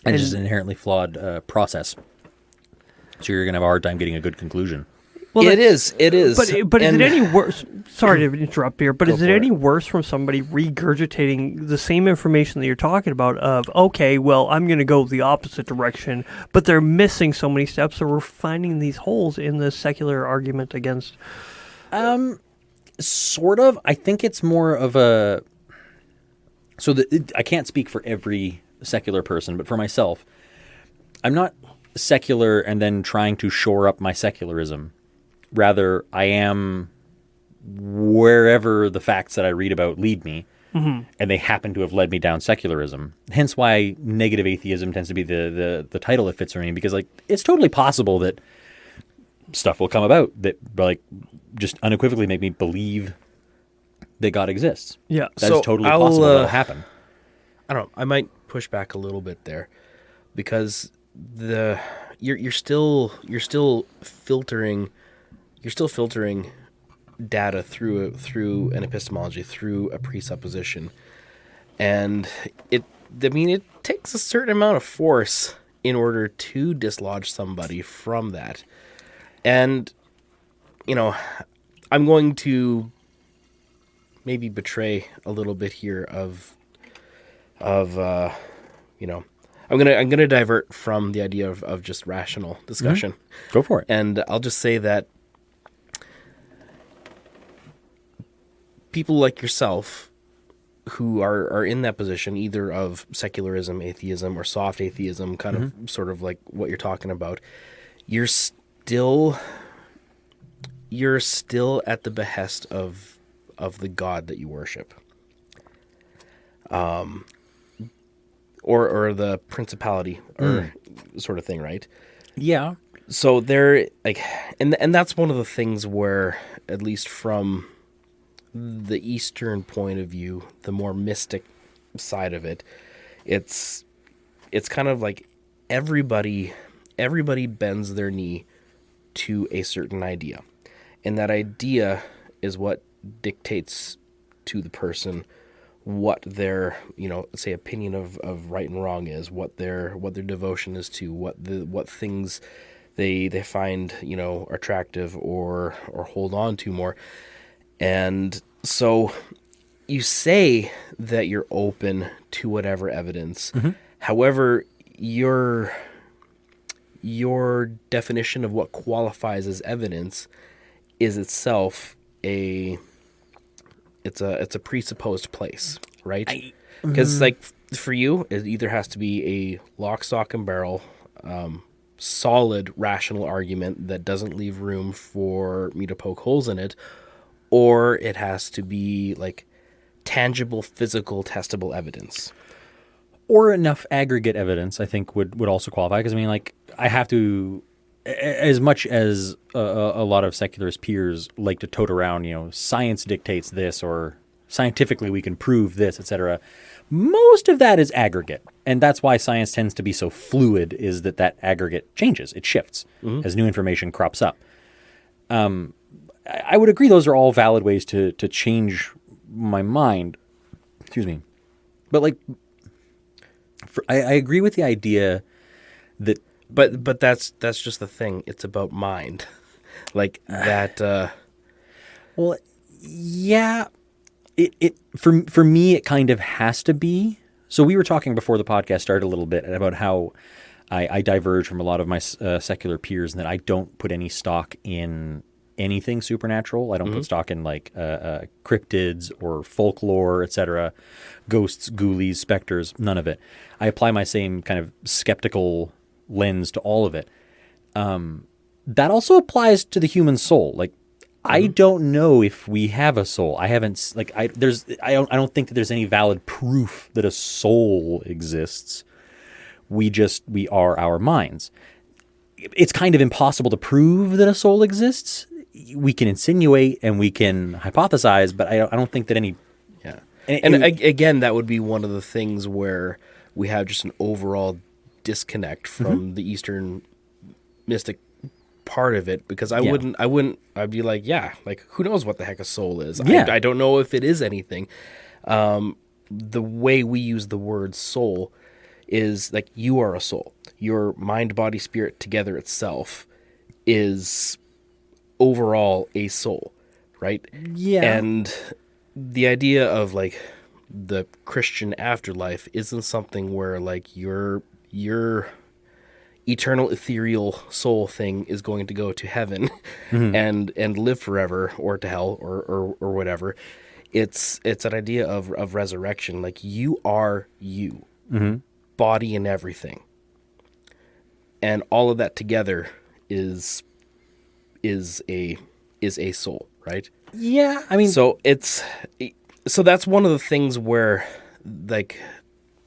And just an inherently flawed process. So you're going to have a hard time getting a good conclusion. Well, it is. But is And- it any worse? Sorry to interrupt here, but Go is it for any it. worse from somebody regurgitating the same information that you're talking about? Of okay, well, I'm going to go the opposite direction, but they're missing so many steps, so we're finding these holes in the secular argument against. Sort of. I think it's more of a... So I can't speak for every secular person, but for myself, I'm not secular and then trying to shore up my secularism. Rather, I am wherever the facts that I read about lead me, and they happen to have led me down secularism. Hence why negative atheism tends to be the title it fits for me, because like it's totally possible that stuff will come about that like just unequivocally make me believe that God exists. Yeah. That's So totally I'll, possible. That'll happen. I don't know. I might push back a little bit there, because you're still filtering data through an epistemology, through a presupposition, and it takes a certain amount of force in order to dislodge somebody from that. And I'm going to maybe betray a little bit here of I'm gonna divert from the idea of just rational discussion. Go for it. And I'll just say that people like yourself who are in that position, either of secularism, atheism, or soft atheism, kind of sort of like what you're talking about, you're still at the behest of the God that you worship. Or the principality or sort of thing, right? Yeah. So they're like, and that's one of the things where, at least from the Eastern point of view, the more mystic side of it, it's kind of like everybody bends their knee to a certain idea, and that idea is what dictates to the person what their say opinion of right and wrong is, what their devotion is to, what things they find attractive or hold on to more. And so you say that you're open to whatever evidence. However, your definition of what qualifies as evidence is itself it's a presupposed place, right? Because like for you, it either has to be a lock, stock, and barrel, solid rational argument that doesn't leave room for me to poke holes in it, or it has to be like tangible, physical, testable evidence. Or enough aggregate evidence, I think, would also qualify. Because I mean, like, I have to, as much as a lot of secularist peers like to tote around, science dictates this, or scientifically we can prove this, etc. Most of that is aggregate, and that's why science tends to be so fluid. Is that aggregate changes, it shifts as new information crops up. I would agree; those are all valid ways to change my mind. Excuse me, but like, I agree with the idea that. But that's just the thing. It's about mind, like that. Well, yeah. It for me it kind of has to be. So we were talking before the podcast started a little bit about how I diverge from a lot of my secular peers, and that I don't put any stock in anything supernatural. I don't put stock in like cryptids or folklore, etc., ghosts, ghoulies, specters, none of it. I apply my same kind of skeptical lens to all of it. That also applies to the human soul. Like, I don't know if we have a soul. I haven't like I don't think that there's any valid proof that a soul exists. We are our minds. It's kind of impossible to prove that a soul exists. We can insinuate and we can hypothesize, but I don't think that any. Yeah, and again, that would be one of the things where we have just an overall disconnect from the Eastern mystic part of it, because I'd be like, yeah, like who knows what the heck a soul is? Yeah. I don't know if it is anything. The way we use the word soul is like, you are a soul. Your mind, body, spirit together itself is overall a soul, right? Yeah. And the idea of like the Christian afterlife isn't something where like your eternal ethereal soul thing is going to go to heaven and live forever, or to hell, or whatever. It's an idea of resurrection. Like, you are you, body and everything, and all of that together is a soul, right? Yeah, I mean, So that's one of the things where, like,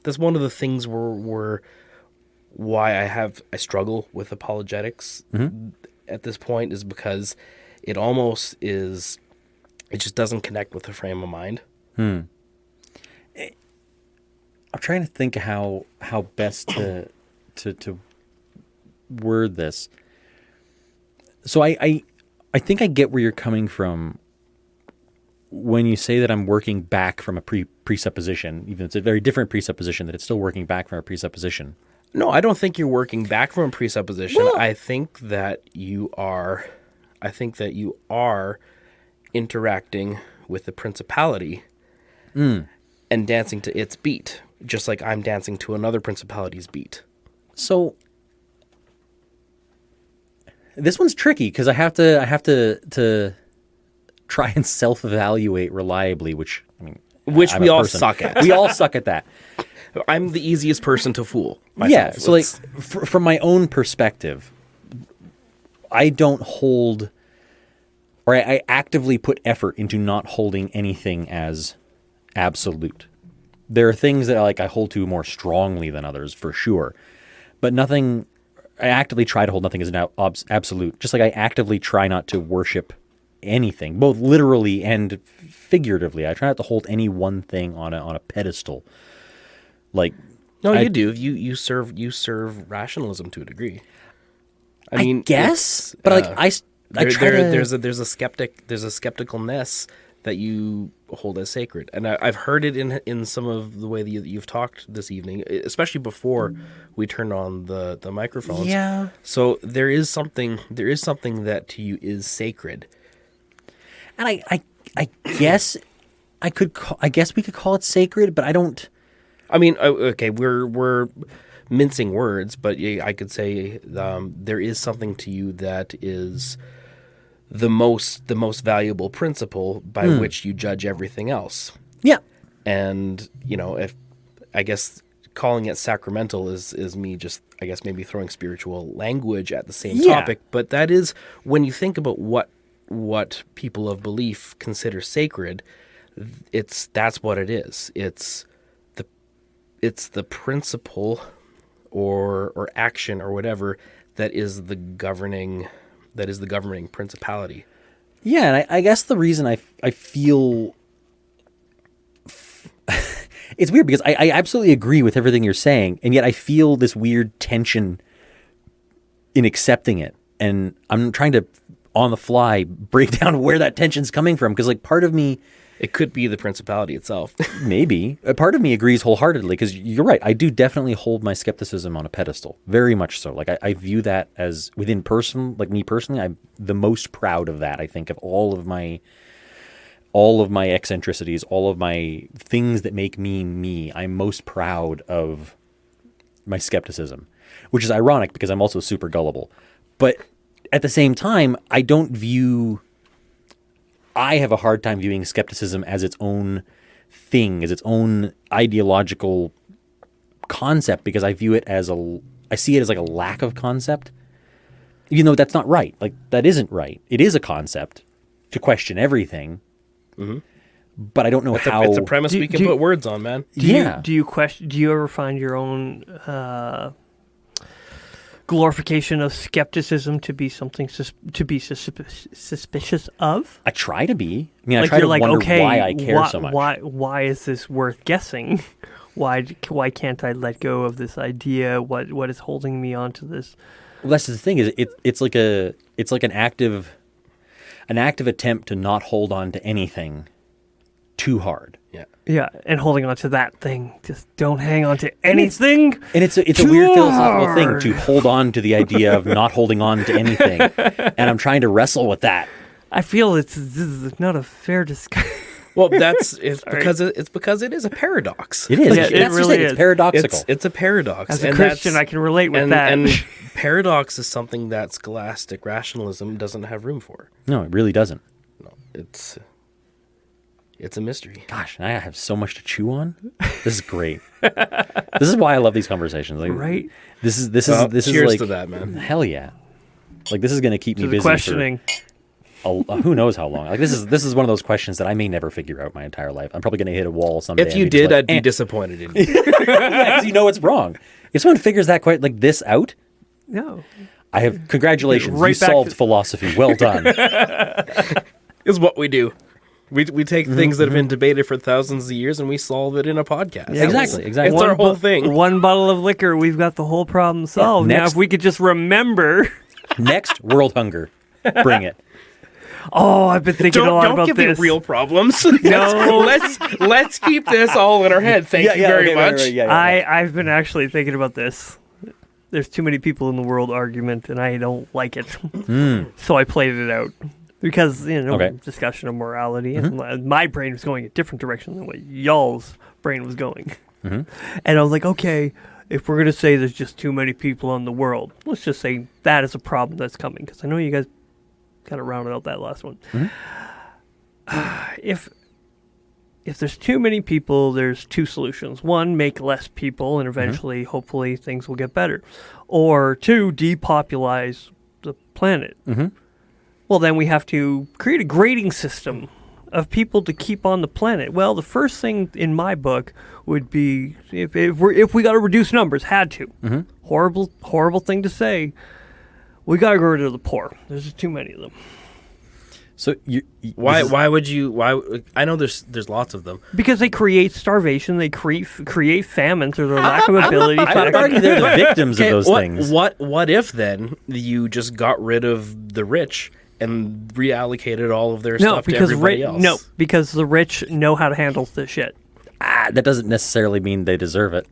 where why I struggle with apologetics at this point, is because it just doesn't connect with the frame of mind. I'm trying to think how best to word this. So I think I get where you're coming from when you say that I'm working back from a presupposition, even if it's a very different presupposition, that it's still working back from a presupposition. No, I don't think you're working back from a presupposition. Well, I think that you are interacting with the principality and dancing to its beat, just like I'm dancing to another principality's beat. So this one's tricky because I have to try and self-evaluate reliably, which I'm we a all person. suck at. We all suck at that. I'm the easiest person to fool myself. Yeah, so like from my own perspective, I don't hold, or I actively put effort into not holding anything as absolute. There are things that I hold to more strongly than others, for sure, but nothing. I actively try to hold nothing as an absolute. Just like I actively try not to worship anything, both literally and figuratively. I try not to hold any one thing on a pedestal. Like, no, you do. You serve rationalism to a degree. I mean, guess, but I try to. There's a skepticalness that you hold as sacred, and I've heard it in some of the way that you've talked this evening, especially before we turned on the microphones. Yeah. So there is something that to you is sacred, and I guess I guess we could call it sacred, but I don't. I mean, okay, we're mincing words, but I could say there is something to you that is the most valuable principle by which you judge everything else. Yeah. And, if I guess calling it sacramental is me just, I guess, maybe throwing spiritual language at the same topic, but that is, when you think about what people of belief consider sacred, that's what it is. It's the principle or action or whatever that is the governing principality. Yeah, and I guess the reason I feel it's weird because I absolutely agree with everything you're saying, and yet I feel this weird tension in accepting it, and I'm trying to on the fly break down where that tension's coming from, because part of me. It could be the principality itself. Maybe. A part of me agrees wholeheartedly, because you're right. I do definitely hold my skepticism on a pedestal. Very much so. I view that as within me personally, I'm the most proud of that, I think, of all of my eccentricities, all of my things that make me me. I'm most proud of my skepticism, which is ironic because I'm also super gullible. But at the same time, I have a hard time viewing skepticism as its own thing, as its own ideological concept, because I see it as like a lack of concept, even though that's not right. That isn't right. It is a concept, to question everything. But I don't know how. It's a premise we can put words on, man. Do you ever find your own glorification of skepticism to be something to be suspicious of? I try to be. I mean, I Like try you're to like, wonder okay, why I care so much. Why is this worth guessing? Why can't I let go of this idea? What is holding me onto this? Well, that's the thing, is it's like an active attempt to not hold on to anything too hard. Yeah, and holding on to that thing. Just don't hang on to anything. And it's a weird philosophical thing to hold on to the idea of not holding on to anything. And I'm trying to wrestle with that. I feel this is not a fair discussion. Well, it's because it is a paradox. It is. Yeah, it really is. It's paradoxical. It's a paradox. As a Christian, I can relate with that. And paradox is something that scholastic rationalism doesn't have room for. No, it really doesn't. No, it's a mystery. Gosh, I have so much to chew on. This is great. This is why I love these conversations. Like, Right? This is cheers like, to that, man. Hell yeah. Like, this is going to keep me To the busy questioning. for who knows how long. Like, this is one of those questions that I may never figure out my entire life. I'm probably going to hit a wall someday. If you did, I'd be disappointed in you. Yeah, 'cause you know it's wrong. If someone figures that like this out, No. I have congratulations. Right You back solved to- philosophy. Well done. Is what we do. We take things that have been debated for thousands of years and we solve it in a podcast. Yeah, Exactly. It's our whole thing. One bottle of liquor, we've got the whole problem solved. Now, next- if we could just remember. Next, world hunger. Bring it. Oh, I've been thinking a lot Don't about give this. me real problems. No. let's keep this all in our head. Thank you very much. I've been actually thinking about this. There's too many people in the world argument, and I don't like it. So I played it out. Because, discussion of morality, and my brain was going a different direction than what y'all's brain was going. And I was like, okay, if we're going to say there's just too many people in the world, let's just say that is a problem that's coming. Because I know you guys kind of rounded out that last one. If there's too many people, there's two solutions. One, make less people, and eventually, hopefully, things will get better. Or two, depopulize the planet. Well, then we have to create a grading system of people to keep on the planet. Well, the first thing in my book would be if we got to reduce numbers, had to. Horrible thing to say. We got to get rid of the poor. There's just too many of them. So Why would you? I know there's lots of them. Because they create starvation, they create famine through their lack of ability. I would argue they're the victims of those things. What if then you just got rid of the rich and reallocated all of their stuff to everybody else? No, because the rich know how to handle this shit. That doesn't necessarily mean they deserve it.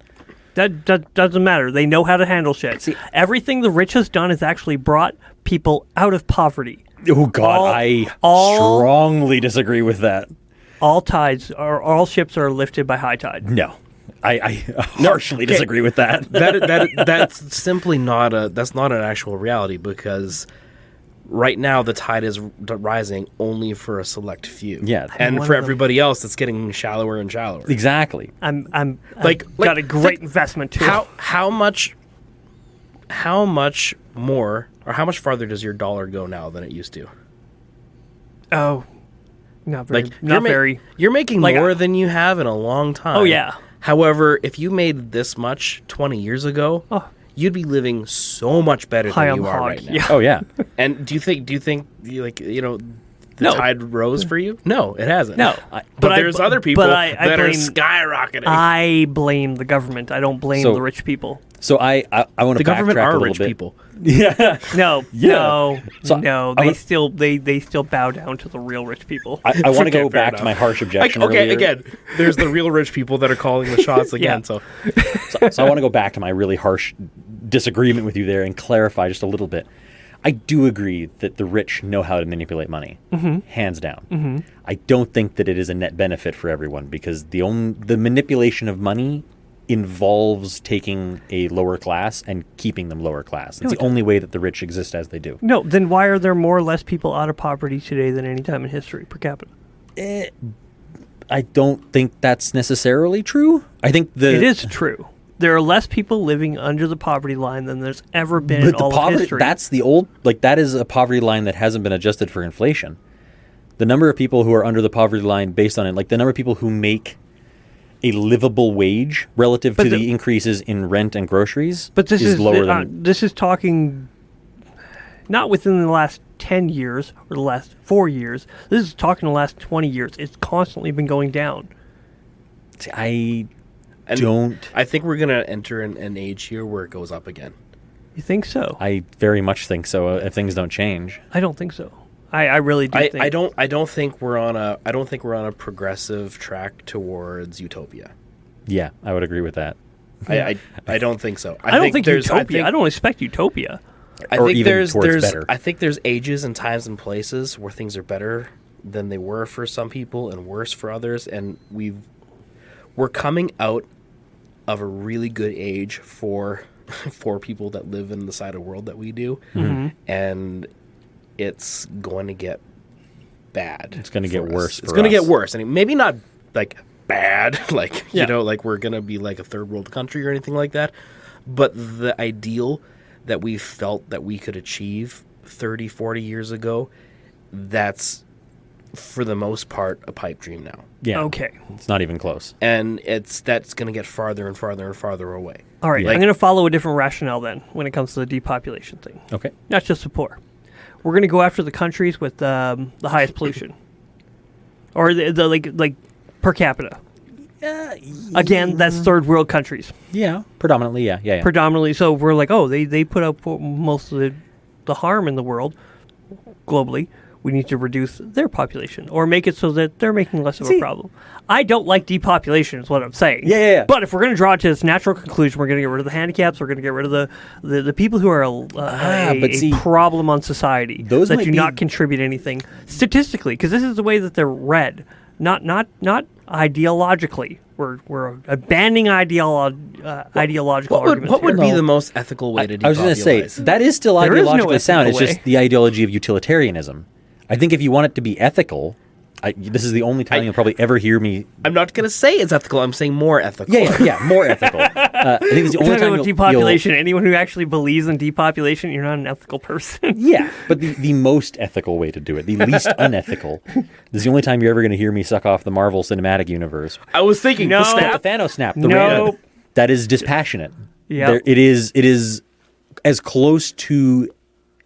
That doesn't matter. They know how to handle shit. See, everything the rich has done has actually brought people out of poverty. Oh God, I strongly disagree with that. All ships are lifted by high tide. No, I harshly disagree with that. That's simply not an actual reality, because right now the tide is rising only for a select few. Yeah, and for everybody else, it's getting shallower and shallower. Exactly. I've got a great investment too. How much more, or how much farther does your dollar go now than it used to? Oh, not very. You're making more than you have in a long time. Oh yeah. However, if you made this much 20 years ago, you'd be living so much better than you are right now. Yeah. Oh yeah. And do you think the tide rose for you? No, it hasn't. No. But there's other people that are blame, skyrocketing. I blame the government. I don't blame the rich people. So I want to the government backtrack are a little rich bit. people. Yeah. No. So They still bow down to the real rich people. I want to go Fair back enough. to my harsh objection. Okay, earlier. again, there's the real rich people that are calling the shots again. Yeah. So I want to go back to my really harsh disagreement with you there and clarify just a little bit. I do agree that the rich know how to manipulate money, hands down. I don't think that it is a net benefit for everyone, because the manipulation of money involves taking a lower class and keeping them lower class. It's the only way that the rich exist as they do. No, then why are there more or less people out of poverty today than any time in history per capita? I don't think that's necessarily true. I think it is true. There are less people living under the poverty line than there's ever been in all of history. That's that is a poverty line that hasn't been adjusted for inflation. The number of people who are under the poverty line based on it, like the number of people who make a livable wage relative to the increases in rent and groceries, but this is lower than. This is talking not within the last 10 years or the last 4 years. This is talking the last 20 years. It's constantly been going down. I think we're going to enter an age here where it goes up again. You think so? I very much think so. If things don't change, I don't think so. I really do think. I don't think we're on a progressive track towards utopia. Yeah, I would agree with that. I don't think so. I don't think utopia. I don't expect utopia. I or think even there's towards better. I think there's ages and times and places where things are better than they were for some people and worse for others, and we're coming out of a really good age for people that live in the side of the world that we do, and it's going to get bad. It's going to get worse. It's going to get worse. I mean, maybe not like bad, like Yeah. like we're going to be like a third world country or anything like that, but the ideal that we felt that we could achieve 30, 40 years ago, that's for the most part a pipe dream now. Yeah. Okay. It's not even close. And that's going to get farther and farther and farther away. All right. Yeah. I'm going to follow a different rationale then when it comes to the depopulation thing. Okay. Not just the poor. We're going to go after the countries with the highest pollution, or the like per capita. Again, that's third world countries. Yeah. Predominantly, yeah. Predominantly. So we're like, oh, they put up most of the harm in the world globally. We need to reduce their population or make it so that they're making less of a problem. I don't like depopulation is what I'm saying. Yeah. But if we're going to draw it to this natural conclusion, we're going to get rid of the handicaps. We're going to get rid of the people who are a problem on society those that might do be- not contribute anything statistically, because this is the way that they're read, not ideologically. We're abandoning ideological arguments. What would here. be the most ethical way to depopulate? I was going to say, that is still There is no ideologically sound. It's ethical just the ideology of utilitarianism. I think if you want it to be ethical, this is the only time you'll probably ever hear me. I'm not going to say it's ethical. I'm saying more ethical. Yeah, more ethical. I think it's the only time about depopulation. Anyone who actually believes in depopulation, you're not an ethical person. Yeah, but the most ethical way to do it, the least unethical, this is the only time you're ever going to hear me suck off the Marvel Cinematic Universe. I was thinking No. the snap. The Thanos snap. Nope. That is dispassionate. Yep. It is as close to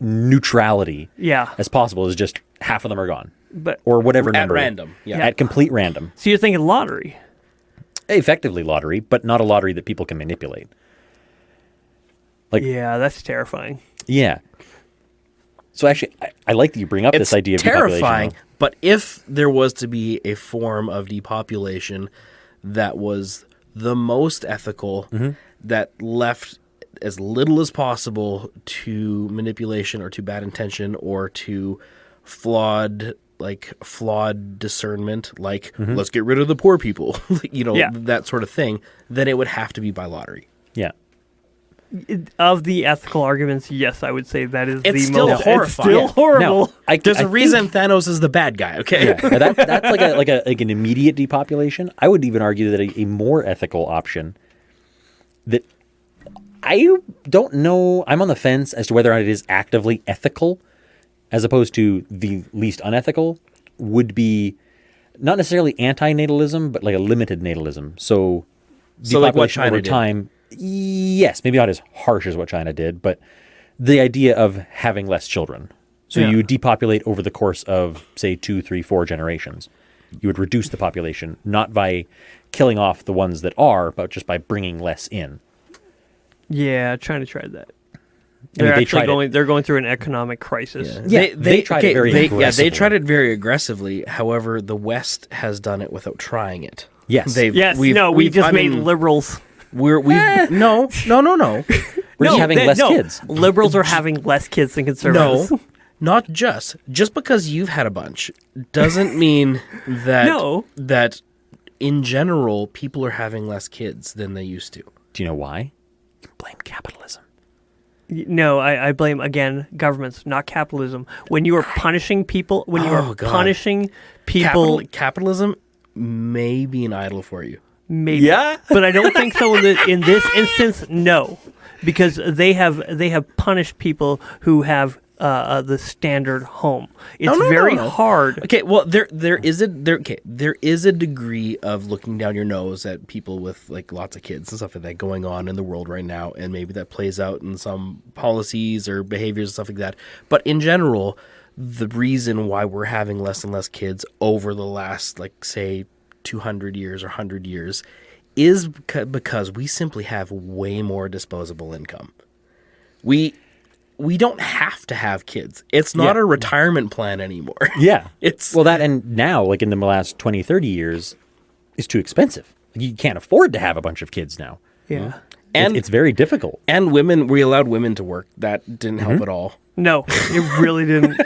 neutrality Yeah. as possible. Is just half of them are gone. But Or whatever At number. random. Yeah. At complete random. so you're thinking lottery. Effectively lottery, but not a lottery that people can manipulate. Yeah, that's terrifying. Yeah. So actually, I like that you bring up It's this idea of terrifying, depopulation. but if there was to be a form of depopulation that was the most ethical, that left as little as possible to manipulation or to bad intention or to flawed discernment, like let's get rid of the poor people, Yeah. that sort of thing, then it would have to be by lottery. Yeah. Of the ethical arguments, yes, I would say that is It's the still most. horrifying. It's still horrible. Now, There's I a reason Thanos is the bad guy, okay? Yeah, that's like an immediate depopulation. I would even argue that a more ethical option that I don't know. I'm on the fence as to whether or not it is actively ethical, as opposed to the least unethical, would be not necessarily anti-natalism, but like a limited natalism. So like what depopulation China over did. time. Yes, maybe not as harsh as what China did, but the idea of having less children. So Yeah. you depopulate over the course of, say, 2, 3, 4 generations. You would reduce the population, not by killing off the ones that are, but just by bringing less in. Yeah, China tried that. I mean, They're they actually tried going. They're going through an economic crisis. Yeah, they tried it very they aggressively. tried it very aggressively. However, the West has done it without trying it. Yes. Yes, we just made liberals. No. We're just having less kids. Liberals are having less kids than conservatives. No, not just because you've had a bunch doesn't mean that No. that in general people are having less kids than they used to. Do you know why? You can blame capitalism. No, I blame, again, governments, not capitalism. When you are punishing people, God. punishing people, Capitalism may be an idol for you. maybe. Yeah? But I don't think so in this instance, no. Because they have punished people who have the standard home. It's No, very no. hard. Okay, well there is a degree of looking down your nose at people with like lots of kids and stuff like that going on in the world right now, and maybe that plays out in some policies or behaviors and stuff like that. But in general, the reason why we're having less and less kids over the last, like, say 200 years or 100 years is because we simply have way more disposable income. We don't have to have kids. It's not a retirement plan anymore. Yeah. It's well, that, and now, like in the last 20, 30 years, is too expensive. Like, you can't afford to have a bunch of kids now. Yeah. And it's very difficult. And we allowed women to work. That didn't help at all. No, it really didn't.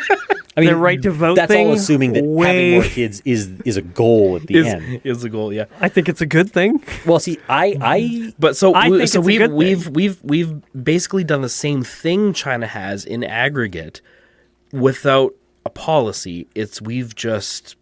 I mean, the right to vote that's thing, all assuming that having more kids is a goal at the end. Is the goal, yeah. I think it's a good thing. Well, see, I But so I think it's a good we've basically done the same thing China has in aggregate without a policy. We've just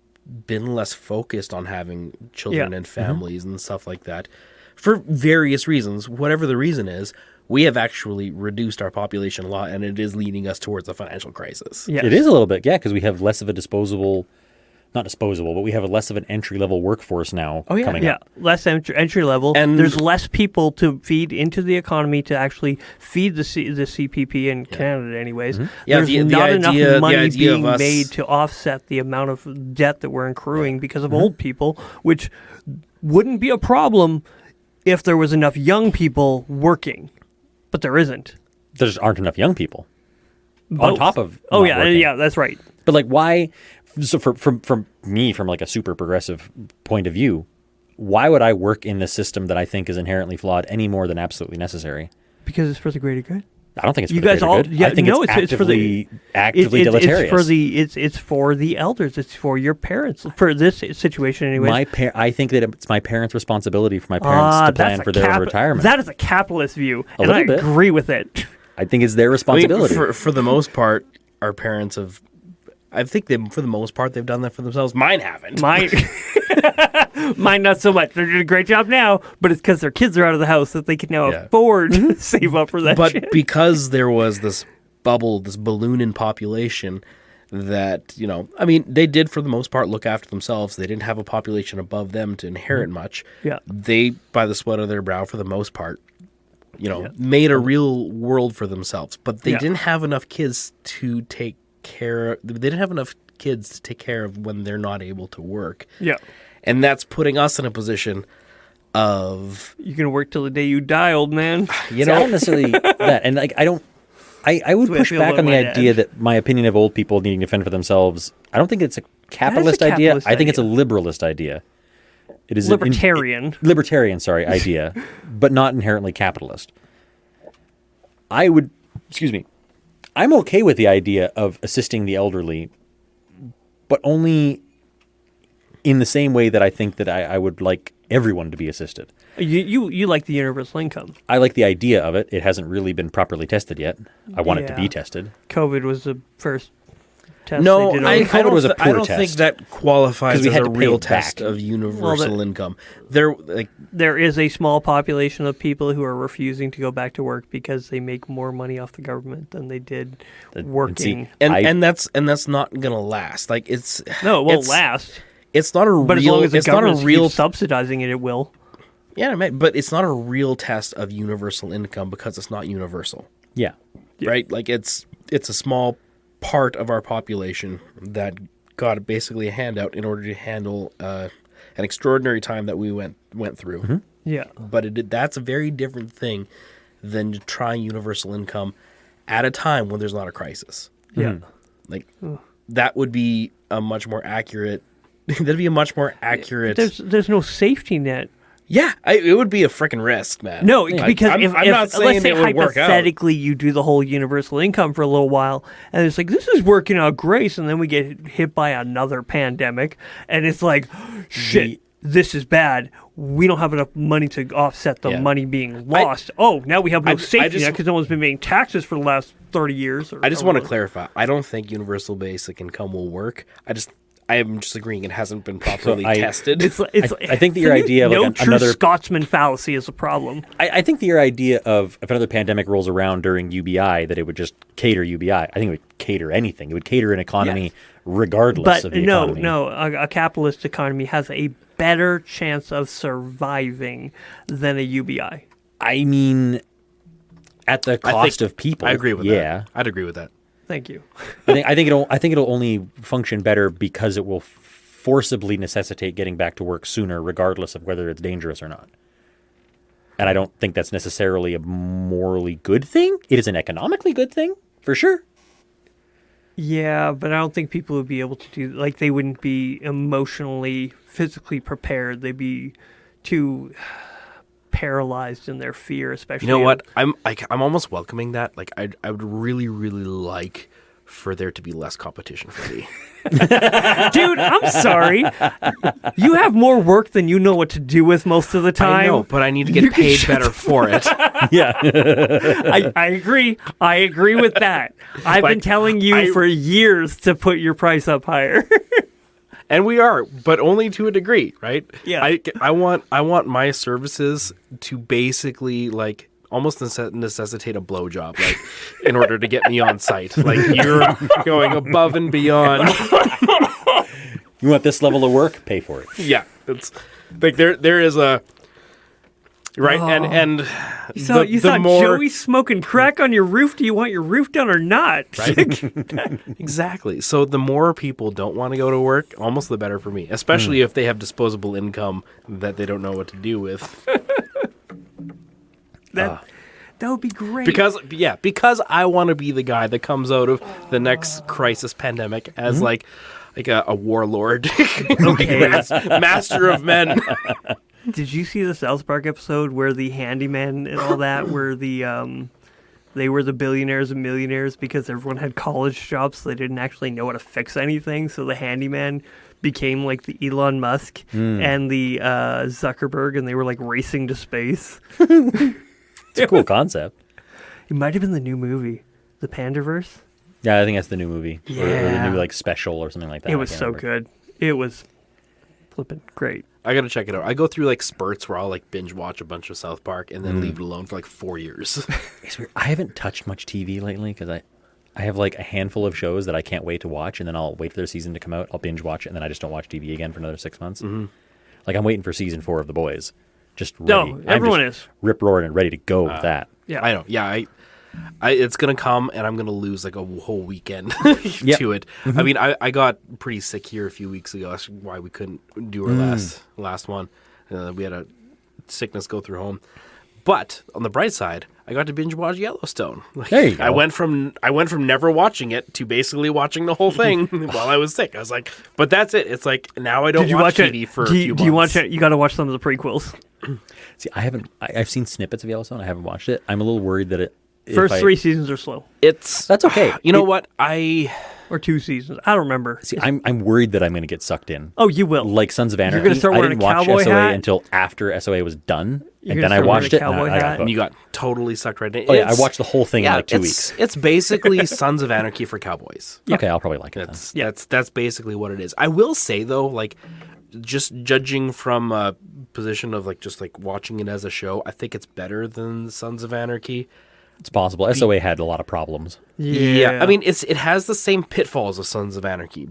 been less focused on having children and families and stuff like that for various reasons. Whatever the reason is, we have actually reduced our population a lot, and it is leading us towards a financial crisis. Yes. It is a little bit, yeah, because we have less of a not disposable, but we have a less of an entry-level workforce now coming up. Less entry level, And there's less people to feed into the economy to actually feed the CPP in Canada, anyways. Yeah, There's not enough the money idea of being us- made to offset the amount of debt that we're accruing because of old people, which wouldn't be a problem if there was enough young people working, but there isn't. There just aren't enough young people. Both. On top of Oh not yeah, working. yeah, that's right. But like, why? So from me, from like a super progressive point of view, why would I work in the system that I think is inherently flawed any more than absolutely necessary? Because it's for the greater good. I don't think it's for You the guys greater all, good. yeah, I think no, it's it's for the actively deleterious. It's for the elders. It's for your parents. For this situation, anyway. I think that it's my parents' responsibility for my parents to plan for their own retirement. That is a capitalist view, and little I bit. agree with it. I think it's their I mean, responsibility. for the most part, our parents have. I think for the most part, they've done that for themselves. Mine haven't. Mine not so much. They're doing a great job now, but it's because their kids are out of the house that they can now afford to save up for that But shit. because there was this balloon in population that, I mean, they did for the most part look after themselves. They didn't have a population above them to inherit much. Yeah. They, by the sweat of their brow, for the most part, made a real world for themselves. But they didn't have enough kids to take care. They didn't have enough kids to take care of when they're not able to work. Yeah. And that's putting us in a position of, You're going to work till the day you die, old man. I don't necessarily that, and like I would That's the way I push feel back about on the my idea dad. that my opinion of old people needing to fend for themselves. I don't think it's a capitalist idea. capitalist I think it's a idea. liberalist idea. It is Libertarian. libertarian, idea, but not inherently capitalist. I'm okay with the idea of assisting the elderly, but only in the same way that I think that I would like everyone to be assisted. You like the universal income. I like the idea of it. It hasn't really been properly tested yet. I want it to Yeah. be tested. COVID was the first test no, they did. I COVID don't, was a I poor don't think test. that qualifies 'Cause we as had a to pay real it back. test of universal Well, income. There There is a small population of people who are refusing to go back to work because they make more money off the government than they did working. and that's not gonna last. Like it's No, it won't it's- last. It's not a But as real. long as the It's not a government real. keeps subsidizing it, it will. Yeah, but it's not a real test of universal income because it's not universal, Yeah. right? Like it's a small part of our population that got basically a handout in order to handle an extraordinary time that we went through. Yeah. But that's a very different thing than trying universal income at a time when there's not a crisis. Yeah. Like that would be a much more accurate. That'd be a much more accurate. There's no safety net. Yeah, it would be a freaking risk, man. No, Like, because I'm if not saying let's say it would work out. hypothetically you do the whole universal income for a little while, and it's like this is working out great, and then we get hit by another pandemic, and it's like, shit, this is bad. We don't have enough money to offset the money being lost. Now we have no safety net because no one's been paying taxes for the last 30 years. I just want to clarify. I don't think universal basic income will work. I'm just agreeing it hasn't been properly I- tested. I think that your idea of no like true another Scotsman fallacy is a problem. I think that your idea of if another pandemic rolls around during UBI, that it would just cater UBI. I think it would cater anything. It would cater an economy regardless of But the no, economy. no, a capitalist economy has a better chance of surviving than a UBI. I mean, at the cost of people. I agree with yeah. that. I'd agree with that. Thank you. I think it'll only function better because it will forcibly necessitate getting back to work sooner, regardless of whether it's dangerous or not. And I don't think that's necessarily a morally good thing. It is an economically good thing, for sure. Yeah, but I don't think people would be able to do, like, they wouldn't be emotionally, physically prepared. They'd be too paralyzed in their fear, especially. You know what? I'm almost welcoming that. Like, I would really, really like for there to be less competition for me. Dude, I'm sorry. You have more work than you know what to do with most of the time. I know, but I need to get paid better for it. Yeah. I agree. I agree with that. I've been telling you for years to put your price up higher. And we are, but only to a degree, right? Yeah. I want my services to basically like almost necessitate a blowjob, like in order to get me on site. Like you're going above and beyond. You want this level of work? Pay for it. Yeah, it's like there is a right and So you thought more Joey smoking crack on your roof? Do you want your roof done or not? right? Exactly. So the more people don't want to go to work, almost the better for me, especially if they have disposable income that they don't know what to do with. That would be great. Because I want to be the guy that comes out of the next crisis pandemic as like a warlord, Okay. master of men. Did you see the South Park episode where the handyman and all that were they were the billionaires and millionaires because everyone had college jobs, so they didn't actually know how to fix anything. So the handyman became like the Elon Musk and the Zuckerberg, and they were like racing to space. It's a cool concept. It might have been the new movie, The Pandaverse. Yeah, I think that's the new movie. Or the Yeah. new like special or something like that. It I was can't so remember. good. It was flipping great. I gotta check it out. I go through like spurts where I'll like binge watch a bunch of South Park and then leave it alone for like 4 years. It's weird. I haven't touched much TV lately because I have like a handful of shows that I can't wait to watch, and then I'll wait for their season to come out. I'll binge watch it, and then I just don't watch TV again for another 6 months. Mm-hmm. Like I'm waiting for season 4 of The Boys. Just ready. No, everyone is. Rip roaring and ready to go with that. Yeah. I know. Yeah, I it's gonna come and I'm gonna lose like a whole weekend Yep. to it. I mean, I got pretty sick here a few weeks ago. That's why we couldn't do our last one. We had a sickness go through home. But on the bright side, I got to binge watch Yellowstone. Like, There you go. I went from never watching it to basically watching the whole thing while I was sick. I was like, but that's it. It's like now I don't Did you watch watch TV it? for a Do few you, months. do you watch it? You got to watch some of the prequels. See, I've seen snippets of Yellowstone. I haven't watched it. I'm a little worried that if First I- 3 seasons are slow, It's That's okay. You know It- what? I or 2 seasons. I don't remember. See, I'm worried that I'm going to get sucked in. Oh, you will. Like Sons of Anarchy. gonna start I wearing didn't a watch cowboy SOA hat? until after SOA was done, You're and gonna then I start wearing watched a it. And cowboy I got hat? hooked. you got totally sucked right in. Oh yeah, I It's- watched the whole thing in like 2 weeks. It's basically Sons of Anarchy for cowboys. Okay, I'll probably like it then. That's basically what it is. I will say though, like just judging from a position of like just like watching it as a show, I think it's better than Sons of Anarchy. It's possible. SOA had a lot of problems. I mean it has the same pitfalls of Sons of Anarchy,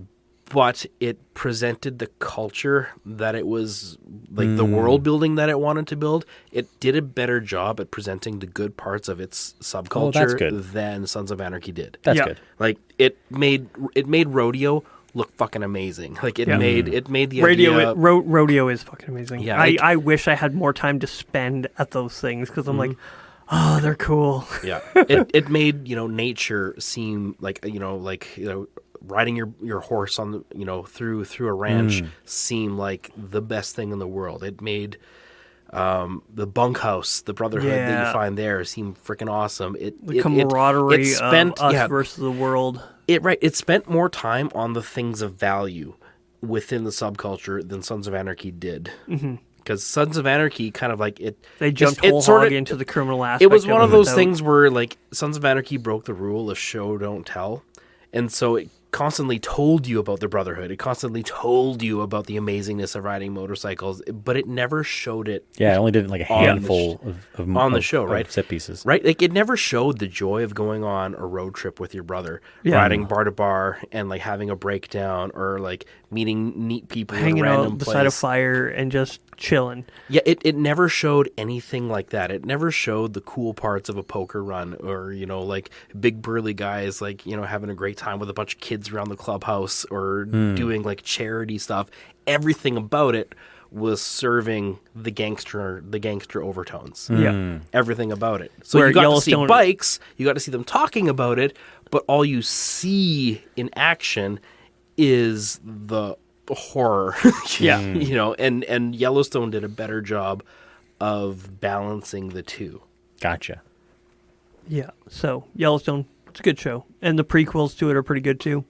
but it presented the culture that it was like the world building that it wanted to build. It did a better job at presenting the good parts of its subculture good. than Sons of Anarchy did. That's Yeah. good. Like it made rodeo look fucking amazing. Like it made the Radio, idea. rodeo is fucking amazing. Yeah, I wish I had more time to spend at those things because I'm like, oh, they're cool. Yeah, it made nature seem like riding your horse on the through a ranch seem like the best thing in the world. It made the bunkhouse, the brotherhood that Yeah. you find there seem freaking awesome. The camaraderie it spent, of us versus the world. It spent more time on the things of value within the subculture than Sons of Anarchy did. Because Sons of Anarchy kind of like it. They jumped it whole sort hog of- into the criminal aspect. It was one of those without- things where like Sons of Anarchy broke the rule of show don't tell, and so it constantly told you about the brotherhood. It constantly told you about the amazingness of riding motorcycles, but it never showed it. Yeah, I only did like a handful on the show, right? Set pieces. Right? Like it never showed the joy of going on a road trip with your brother, Yeah. riding bar to bar and like having a breakdown or like meeting neat people in Hanging a random out place. beside a fire and just chilling. Yeah, it never showed anything like that. It never showed the cool parts of a poker run or, like big burly guys like, having a great time with a bunch of kids around the clubhouse or doing like charity stuff. Everything about it was serving the gangster overtones. Yeah. Everything about it. So Where you got to see Yellowstone- bikes, you got to see them talking about it, but all you see in action is the horror. Yeah. And Yellowstone did a better job of balancing the two. Gotcha. Yeah. So Yellowstone, it's a good show, and the prequels to it are pretty good too.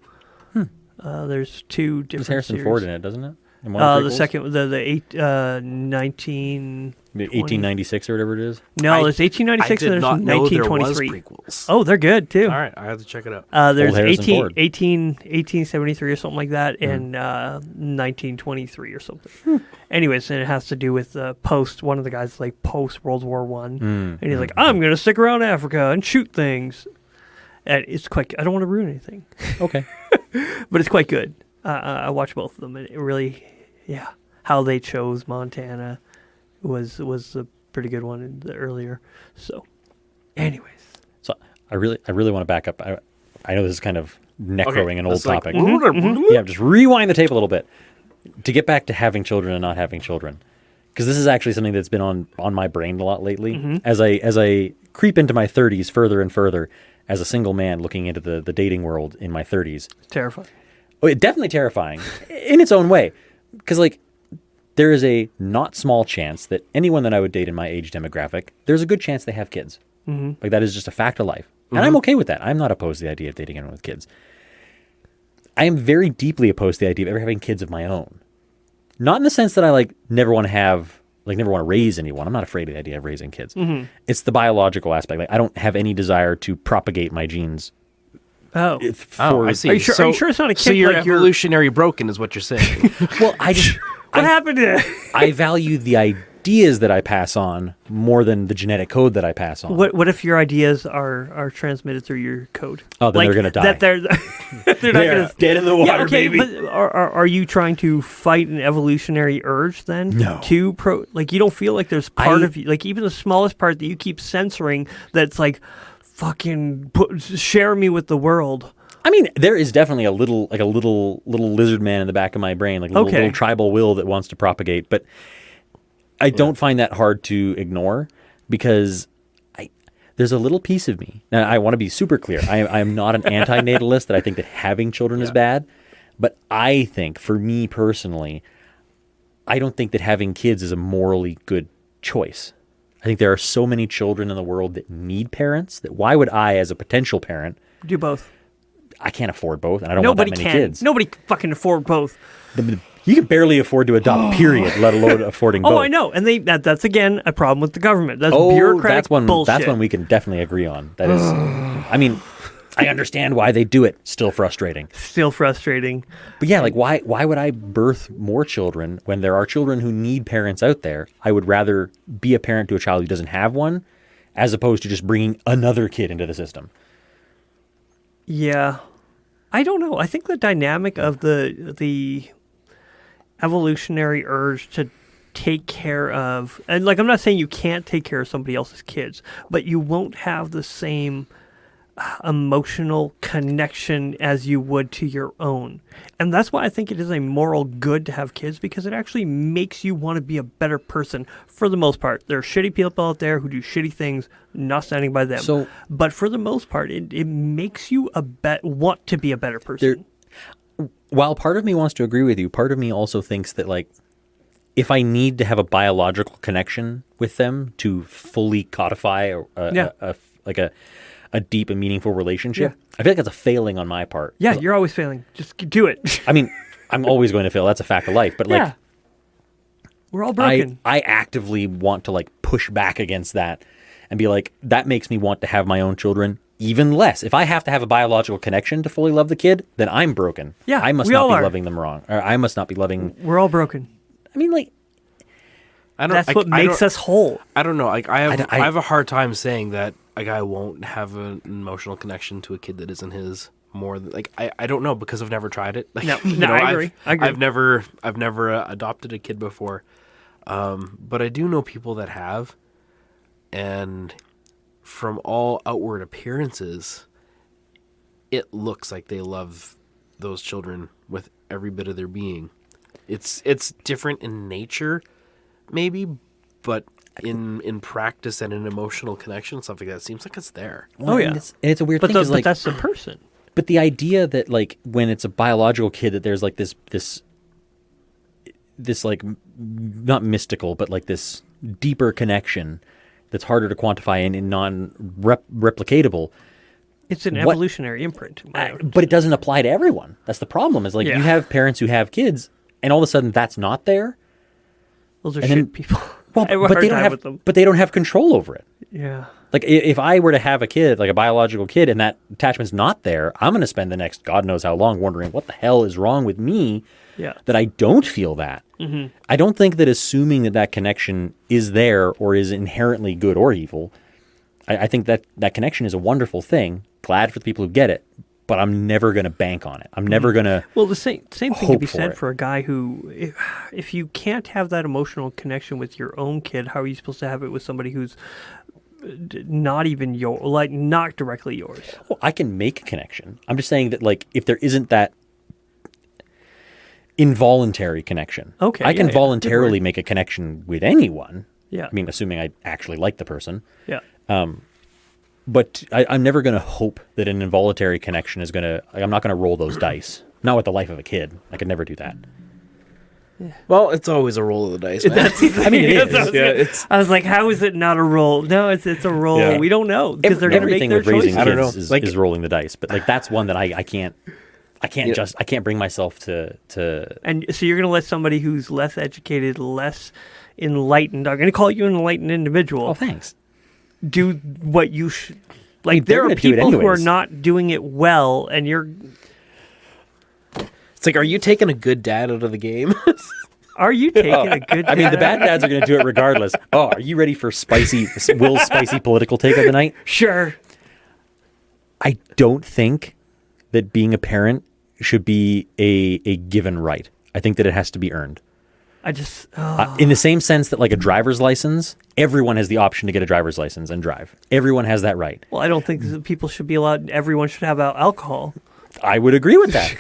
There's two different. There's Harrison series. Ford in it, doesn't it? In one of The prequels? second, the 19. 1896 or whatever it is. No, I- there's 1896 I and did there's not know there was 1923. prequels. Oh, they're good too. All right, I have to check it out. There's Old Harrison Ford. 1873 or something like that, and 1923 or something. Anyways, and it has to do with one of the guys like post World War One, and he's like, I'm gonna stick around Africa and shoot things. And it's quite. I don't want to ruin anything, Okay. but it's quite good. I watched both of them, and it really, how they chose Montana was a pretty good one in the earlier. So, anyways. So I really want to back up. I know this is kind of necroing an old It's like, topic. Mm-hmm. Yeah, just rewind the tape a little bit to get back to having children and not having children, because this is actually something that's been on my brain a lot lately. As I creep into my 30s further and further as a single man looking into the dating world in my 30s. Terrifying. Oh, it's definitely terrifying in its own way, because like there is a not small chance that anyone that I would date in my age demographic, there's a good chance they have kids. Like that is just a fact of life. And I'm okay with that. I'm not opposed to the idea of dating anyone with kids. I am very deeply opposed to the idea of ever having kids of my own. Not in the sense that I never want to raise anyone. I'm not afraid of the idea of raising kids. It's the biological aspect. Like I don't have any desire to propagate my genes. Oh. I see. Are you sure it's not a kid? So you're like evolutionary broken, is what you're saying. Well, I just What happened to I value the ideas that I pass on more than the genetic code that I pass on. What if your ideas are transmitted through your code? Oh, then they're gonna die. That they're not gonna dead in the water, yeah, okay, baby. but are you trying to fight an evolutionary urge then? No. You don't feel like there's part of you, like even the smallest part that you keep censoring that's like, fucking share me with the world. I mean, there is definitely a little lizard man in the back of my brain, like a little tribal will that wants to propagate. But I don't find that hard to ignore because there's a little piece of me. Now, I want to be super clear. I am not an anti-natalist that I think that having children is bad. But I think, for me personally, I don't think that having kids is a morally good choice. I think there are so many children in the world that need parents that why would I, as a potential parent, Do both. I can't afford both, and I don't want that many kids. Nobody can fucking afford both. You can barely afford to adopt, period, let alone affording both. Oh, I know, and that's again a problem with the government. That's Oh, bureaucratic bullshit. that's one we can definitely agree on. That is, I mean, I understand why they do it. Still frustrating. Still frustrating. But yeah, like why would I birth more children when there are children who need parents out there? I would rather be a parent to a child who doesn't have one, as opposed to just bringing another kid into the system. Yeah, I don't know. I think the dynamic of the evolutionary urge to take care of, and like I'm not saying you can't take care of somebody else's kids, but you won't have the same emotional connection as you would to your own. And that's why I think it is a moral good to have kids, because it actually makes you want to be a better person for the most part. There are shitty people out there who do shitty things, not standing by them. But for the most part, it makes you want to be a better person. While part of me wants to agree with you, part of me also thinks that like if I need to have a biological connection with them to fully codify a deep and meaningful relationship, I feel like that's a failing on my part. Yeah, you're always failing. Just do it. I mean, I'm always going to fail. That's a fact of life. But like, we're all broken. I actively want to like push back against that and be like, that makes me want to have my own children even less. If I have to have a biological connection to fully love the kid, then I'm broken. Yeah, I must we not all be are. loving them wrong. Or I must not be loving. We're all broken. I mean, like, That's what makes us whole. I don't know. Like I I have a hard time saying that a guy won't have an emotional connection to a kid that isn't his. More than, like I don't know because I've never tried it. Like, No, you know, I agree. I've never adopted a kid before, but I do know people that have, and from all outward appearances, it looks like they love those children with every bit of their being. It's different in nature, maybe, but in practice and in emotional connection, stuff like that, it seems like it's there. well, yeah. and it's a weird But, thing. 'Cause, but like, that's the person. but the idea that like when it's a biological kid that there's like this like not mystical but like this deeper connection that's harder to quantify and non-replicatable. It's an What- evolutionary imprint. But it doesn't apply to everyone. That's the problem. Is like Yeah. you have parents who have kids, and all of a sudden that's not there. Those are and shit then- people. Well, I have a but hard they don't time have. with them. But they don't have control over it. Yeah. Like if I were to have a kid, like a biological kid, and that attachment's not there, I'm going to spend the next God knows how long wondering what the hell is wrong with me Yeah. that I don't feel that. Mm-hmm. I don't think that assuming that connection is there or is inherently good or evil. I think that connection is a wonderful thing. Glad for the people who get it, but I'm never going to bank on it. I'm never going to. Well, the same thing Hope can be for said it. for a guy who, if you can't have that emotional connection with your own kid, how are you supposed to have it with somebody who's not even not directly yours? Well, I can make a connection. I'm just saying that, like, if there isn't that involuntary connection, Okay, I can yeah. voluntarily make a connection with anyone. Yeah. I mean, assuming I actually like the person. Yeah. But I'm never going to hope that an involuntary connection is going to. I'm not going to roll those dice. Not with the life of a kid. I could never do that. Well, it's always a roll of the dice, man. I mean, it That's is. what I was I was like, how is it not a roll? No, it's a roll. Yeah. We don't know because they're going to make Everything their with raising choices. I don't kids know. is, Like- is rolling the dice. But like that's one that I can't. I can't bring myself to. And so you're going to let somebody who's less educated, less enlightened, I'm going to call you an enlightened individual, Oh, thanks. do what you should. Like, they're there are gonna do it people who are anyways. not doing it well, and you're. It's like, are you taking a good dad out of the game? Are you taking a good I mean, the dad? bad dads are going to do it regardless. Oh, are you ready for Will's spicy political take of the night? Sure. I don't think that being a parent should be a given right. I think that it has to be earned. I just. In the same sense that like a driver's license, everyone has the option to get a driver's license and drive. Everyone has that right. Well, I don't think that people should be allowed. Everyone should have alcohol. I would agree with that.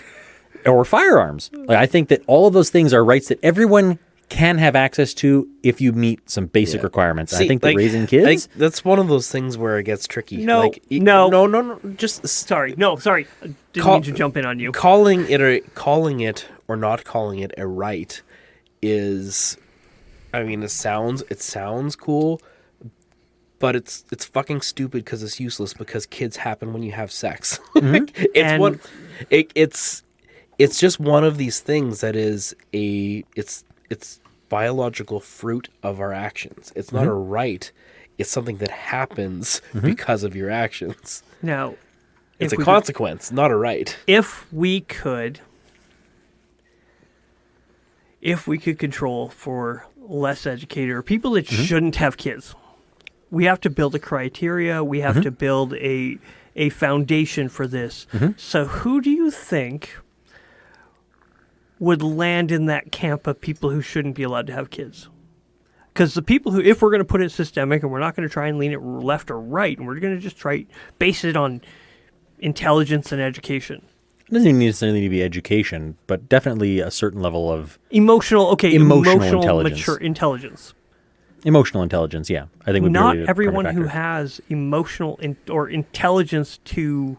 Or firearms. Like, I think that all of those things are rights that everyone can have access to if you meet some basic requirements. And I think that raising kids. That's one of those things where it gets tricky. No, like, no. no. Just Sorry, sorry. Didn't Call- mean to jump in on you. calling it or not calling it a right is, I mean, it sounds cool, but it's fucking stupid because it's useless because kids happen when you have sex. It's just one of these things that is it's biological fruit of our actions. It's not a right. It's something that happens because of your actions. Now, It's a if we consequence, not a right. if we could control for less educated or people that shouldn't have kids, we have to build a criteria. We have to build a foundation for this. So who do you think would land in that camp of people who shouldn't be allowed to have kids? Because the people who, if we're going to put it systemic and we're not going to try and lean it left or right, and we're going to just base it on intelligence and education. It doesn't even necessarily need to be education, but definitely a certain level of Emotional intelligence. mature intelligence. emotional intelligence. Yeah, I think would be Not really a everyone primary who factor. has emotional or intelligence to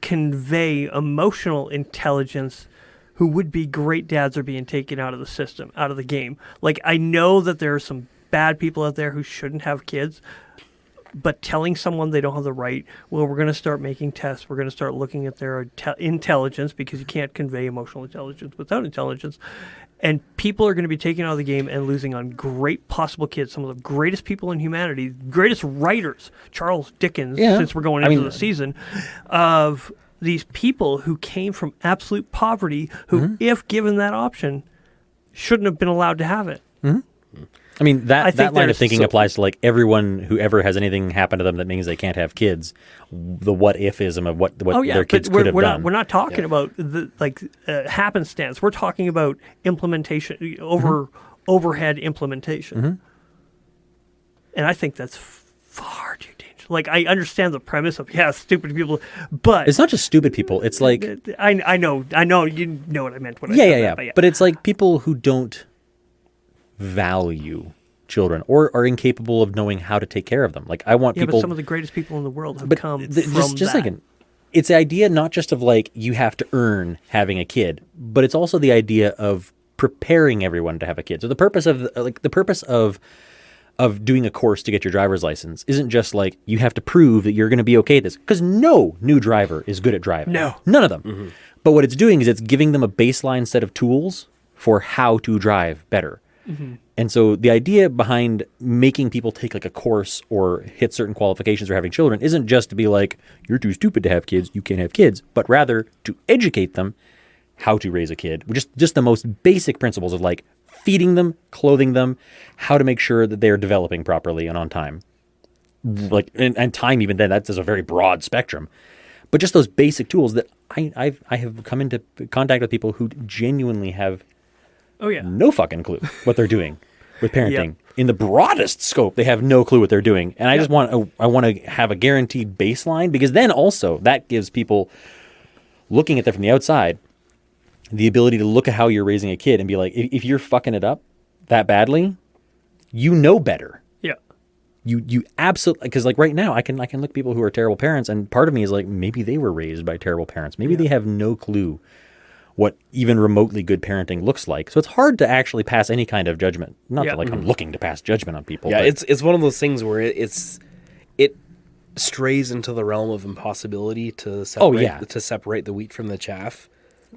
convey emotional intelligence who would be great dads are being taken out of the system, out of the game. Like, I know that there are some bad people out there who shouldn't have kids, But telling someone they don't have the right, well, we're going to start making tests. We're going to start looking at their intelligence, because you can't convey emotional intelligence without intelligence. And people are going to be taken out of the game and losing on great possible kids, some of the greatest people in humanity, greatest writers, Charles Dickens, since we're going into the season, of these people who came from absolute poverty, who, if given that option, shouldn't have been allowed to have it. I mean, that line of thinking applies to like everyone who ever has anything happen to them that means they can't have kids. The what-ifism of what their kids could have done. We're not talking about the happenstance. We're talking about implementation, overhead implementation. And I think that's far too dangerous. Like, I understand the premise of, stupid people, but... It's not just stupid people. It's like... I know. You know what I meant when I said that. But it's like people who don't value children or are incapable of knowing how to take care of them. Like, I want people... but some of the greatest people in the world have come from just that. Thinking, it's the idea not just of like, you have to earn having a kid, but it's also the idea of preparing everyone to have a kid. So the purpose of doing a course to get your driver's license isn't just like, you have to prove that you're going to be okay at this, because no new driver is good at driving. No. None of them. But what it's doing is it's giving them a baseline set of tools for how to drive better. And so the idea behind making people take like a course or hit certain qualifications for having children isn't just to be like, you're too stupid to have kids, you can't have kids, but rather to educate them how to raise a kid. Just the most basic principles of like feeding them, clothing them, how to make sure that they're developing properly and on time. Like, and time, even then, that's a very broad spectrum. But just those basic tools that I have come into contact with people who genuinely have no fucking clue what they're doing with parenting. In the broadest scope, they have no clue what they're doing. And I just want to have a guaranteed baseline, because then also that gives people looking at that from the outside the ability to look at how you're raising a kid and be like, if you're fucking it up that badly, you know better. Yeah. You absolutely, because like right now I can look at people who are terrible parents, and part of me is like, maybe they were raised by terrible parents. Maybe they have no clue what even remotely good parenting looks like. So it's hard to actually pass any kind of judgment. Not that like I'm looking to pass judgment on people. Yeah, but it's one of those things where it strays into the realm of impossibility to separate the wheat from the chaff.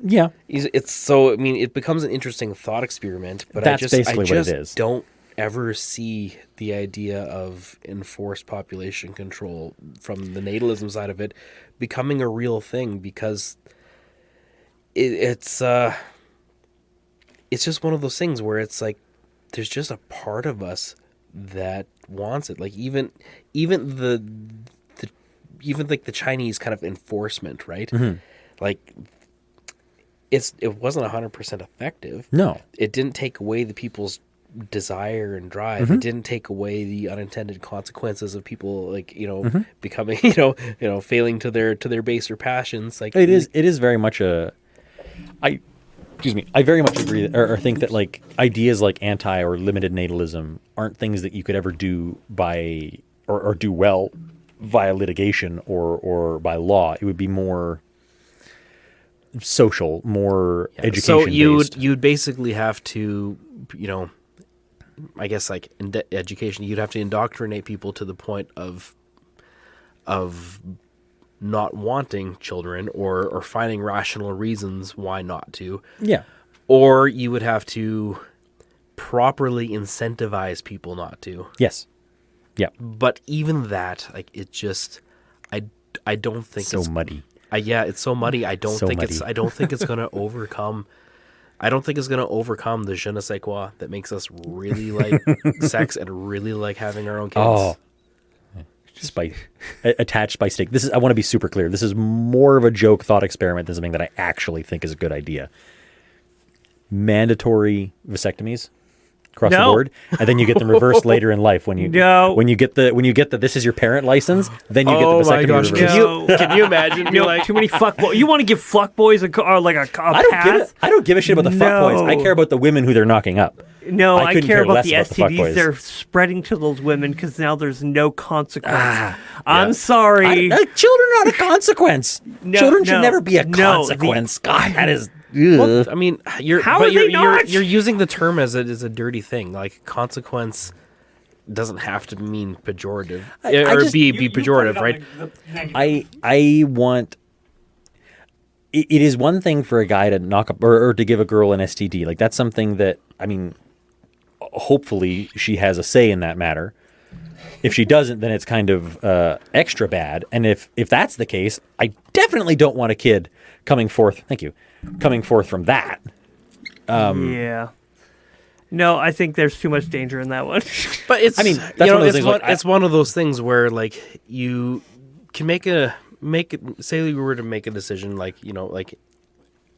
Yeah. It's so, I mean, it becomes an interesting thought experiment, but That's I basically what it is. just don't ever see the idea of enforced population control from the natalism side of it becoming a real thing, because it's just one of those things where it's like there's just a part of us that wants it. Like even like the Chinese kind of enforcement, right? Like it wasn't 100% effective. No, it didn't take away the people's desire and drive. It didn't take away the unintended consequences of people like becoming failing to their baser passions. Like it is very much a I very much agree or think that like ideas like anti or limited natalism aren't things that you could ever do by or do well via litigation or by law. It would be more social, more education. So you'd basically have to, I guess like in education, you'd have to indoctrinate people to the point of not wanting children or finding rational reasons why not to. Yeah. Or you would have to properly incentivize people not to. Yes. Yeah. But even that, like, it just, I don't think so it's muddy. It's so muddy. I don't think it's going to overcome. I don't think it's going to overcome the je ne sais quoi that makes us really like sex and really like having our own kids. Oh. Attached by stake. I want to be super clear. This is more of a joke thought experiment than something that I actually think is a good idea. Mandatory vasectomies across the board, and then you get them reversed later in life when you get the this is your parent license, then you get the vasectomy reversed. Can you imagine? Too many fuckboys. You want to give fuckboys a pass? I don't give a shit about the fuckboys. I care about the women who they're knocking up. No, I care about the STDs the they're spreading to those women, because now there's no consequence. I'm sorry. Children are not a consequence. Children should never be a consequence. God, that is... Well, I mean, you're not? You're using the term as a dirty thing. Like consequence doesn't have to mean pejorative I or just- be pejorative, right? I want. It is one thing for a guy to knock up or to give a girl an STD. Like that's something that I mean. Hopefully, she has a say in that matter. If she doesn't, then it's kind of extra bad. And if that's the case, I definitely don't want a kid coming forth. Thank you, coming forth from that. Yeah. No, I think there's too much danger in that one. But it's, I mean, that's you know, one of those it's things, one, like, it's one of those things where like you can say you were to make a decision, like, you know, like,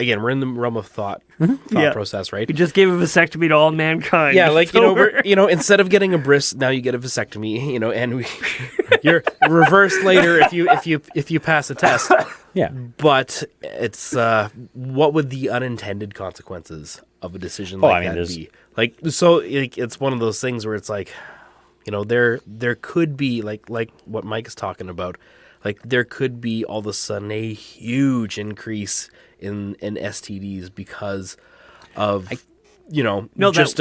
again, we're in the realm of thought Yeah. process, right? You just gave a vasectomy to all mankind. Yeah, like, It's you know, over. instead of getting a bris, now you get a vasectomy, you know, and you're reversed later if you pass a test. Yeah, But it's what would the unintended consequences of a decision Oh, like I mean, that there's- be? Like, so like, it's one of those things where it's like, you know, there could be like what Mike's talking about, like there could be all of a sudden a huge increase in STDs because of you know No, just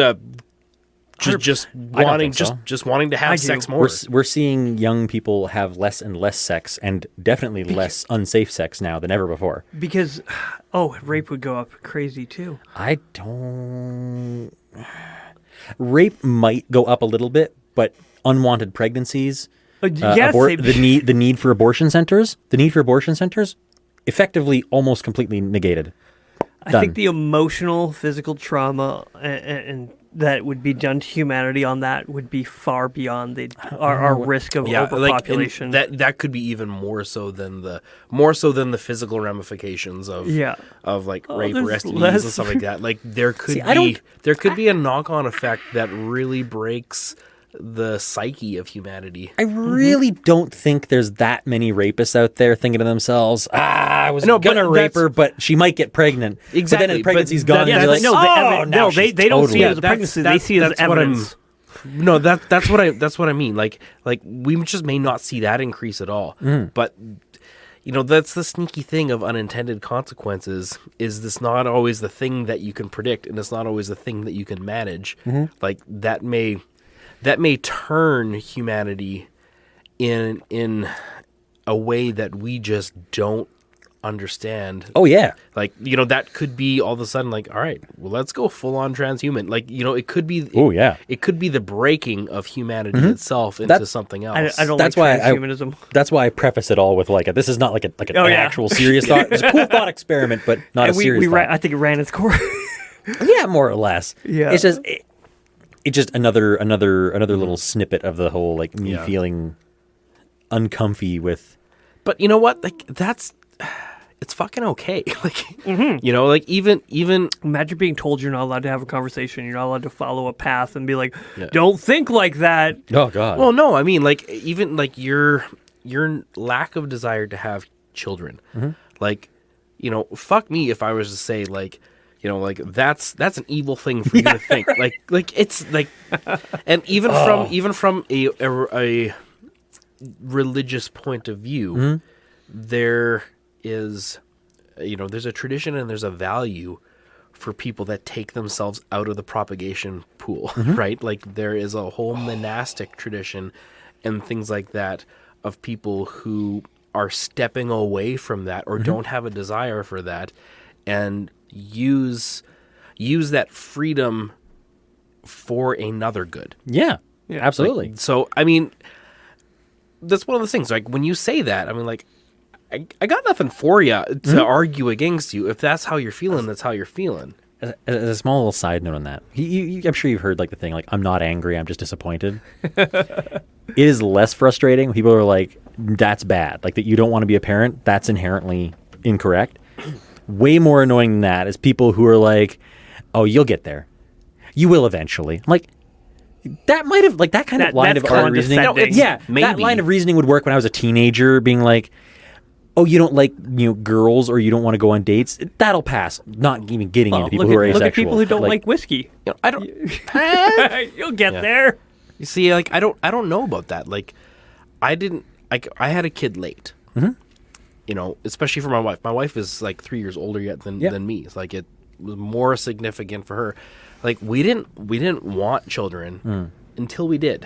just I don't wanting think so. just wanting to have I sex do. more. we're seeing young people have less and less sex, and definitely less unsafe sex now than ever before. Because, rape would go up crazy too. I don't. Rape might go up a little bit, but unwanted pregnancies, Yes, the need for abortion centers, effectively almost completely negated. I Done. think the emotional, physical trauma and that would be done to humanity on that would be far beyond our risk of yeah, like, and overpopulation. that could be even more so than the physical ramifications of Yeah. of like rape or there's STDs less- and stuff like that. Like there could See, I don't- be a knock-on effect that really breaks the psyche of humanity. I really don't think there's that many rapists out there thinking to themselves, I was No, but gonna rape that's- her, but she might get pregnant. Exactly, But then the but pregnancy's that- gone, yeah, and they're like, no, oh, now they she's don't see totally- it as a pregnancy. They see it as that's what I'm- evidence. No, that's what I mean. Like we just may not see that increase at all. But you know, that's the sneaky thing of unintended consequences. Is this not always the thing that you can predict, and it's not always the thing that you can manage. Like that may turn humanity in a way that we just don't understand. Oh yeah. Like, you know, that could be all of a sudden like, all right, well, let's go full on transhuman. Like, you know, it could be. Oh, yeah. It could be the breaking of humanity itself into That- something else. I don't That's like why transhumanism. That's why I preface it all with like, this is not like an Oh, yeah. actual serious thought. It's a cool thought experiment, but not a And serious thought. I think it ran its course. Yeah, more or less. Yeah. It's just it's just another little snippet of the whole like me Yeah. feeling uncomfy with. But you know what? Like, it's fucking okay. Like, you know, like even Imagine being told you're not allowed to have a conversation. You're not allowed to follow a path and be like, Yeah. don't think like that. Oh God. well, no, I mean, like, even like your lack of desire to have children, like, you know, fuck me if I was to say like, you know, like that's an evil thing for you to think. Like it's like, and even from a religious point of view, there is, you know, there's a tradition and there's a value for people that take themselves out of the propagation pool, right? Like there is a whole monastic tradition and things like that of people who are stepping away from that or don't have a desire for that and use that freedom for another good. yeah. Absolutely. So, I mean, that's one of the things. Like when you say that, I mean, like, I got nothing for you to argue against you. If that's how you're feeling, that's how you're feeling. As a small little side note on that, I'm sure you've heard like the thing like I'm not angry, I'm just disappointed. It is less frustrating when people are like, that's bad, like that you don't want to be a parent. That's inherently incorrect. Way more annoying than that is people who are like, oh, you'll get there, you will eventually. I'm like, that might have like that kind of line that's of reasoning. condescending. Yeah, that Maybe. line of reasoning would work when I was a teenager, being like, oh, you don't like girls or you don't want to go on dates. That'll pass. Not even getting into people who are asexual. Look at people who don't like whiskey. You know, I don't. You'll get Yeah. there. You see, like I don't know about that. Like, I didn't. Like, I had a kid late. You know, especially for my wife. My wife is like 3 years older yet than me. It's like it was more significant for her. Like we didn't want children until we did.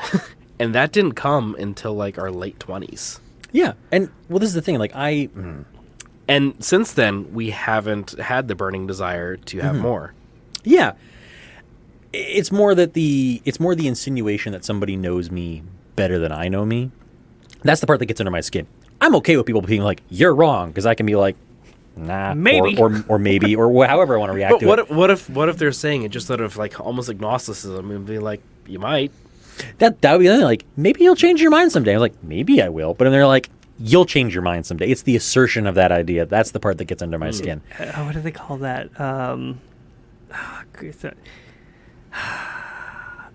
And that didn't come until like our late 20s. Yeah. And well, this is the thing. Like And since then, we haven't had the burning desire to have more. Yeah. It's more the insinuation that somebody knows me better than I know me. That's the part that gets under my skin. I'm okay with people being like, "You're wrong," because I can be like, "Nah, maybe," or maybe, or however I want to react to it. What if they're saying it just sort of like almost agnosticism and be like, "You might." That would be the thing. Like, maybe you'll change your mind someday. I was like, maybe I will, but then they're like, you'll change your mind someday. It's the assertion of that idea. That's the part that gets under my skin. What do they call that?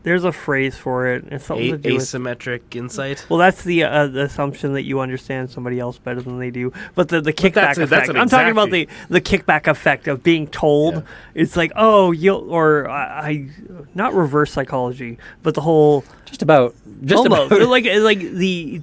There's a phrase for it. It's something to do with asymmetric insight. Well, that's the assumption that you understand somebody else better than they do. But the kickback effect. I'm talking about the kickback effect of being told. Yeah. It's like, oh, not reverse psychology, but the whole just about like the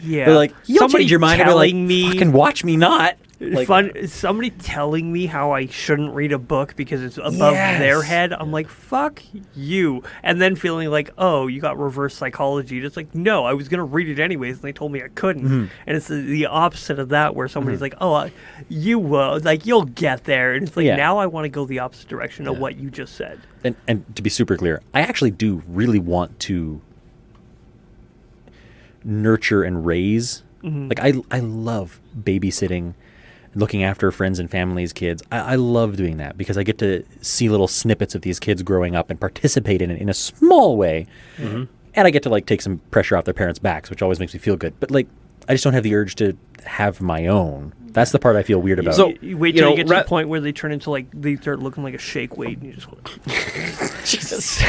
yeah. They're like, you'll change your mind. Telling me, fucking watch me not. Like, somebody telling me how I shouldn't read a book because it's above their head. I'm like, fuck you. And then feeling like, oh, you got reverse psychology. It's like, no, I was going to read it anyways, and they told me I couldn't. Mm-hmm. And it's the opposite of that, where somebody's like, oh, you will. Like, you'll get there. And it's like, now I want to go the opposite direction of what you just said. And to be super clear, I actually do really want to nurture and raise. Mm-hmm. Like, I love babysitting, looking after friends and families' kids. I love doing that because I get to see little snippets of these kids growing up and participate in it in a small way. Mm-hmm. And I get to like take some pressure off their parents' backs, which always makes me feel good. But like, I just don't have the urge to have my own. That's the part I feel weird about. So you wait till you get to the point where they turn into like, they start looking like a shake weight and you just Jesus.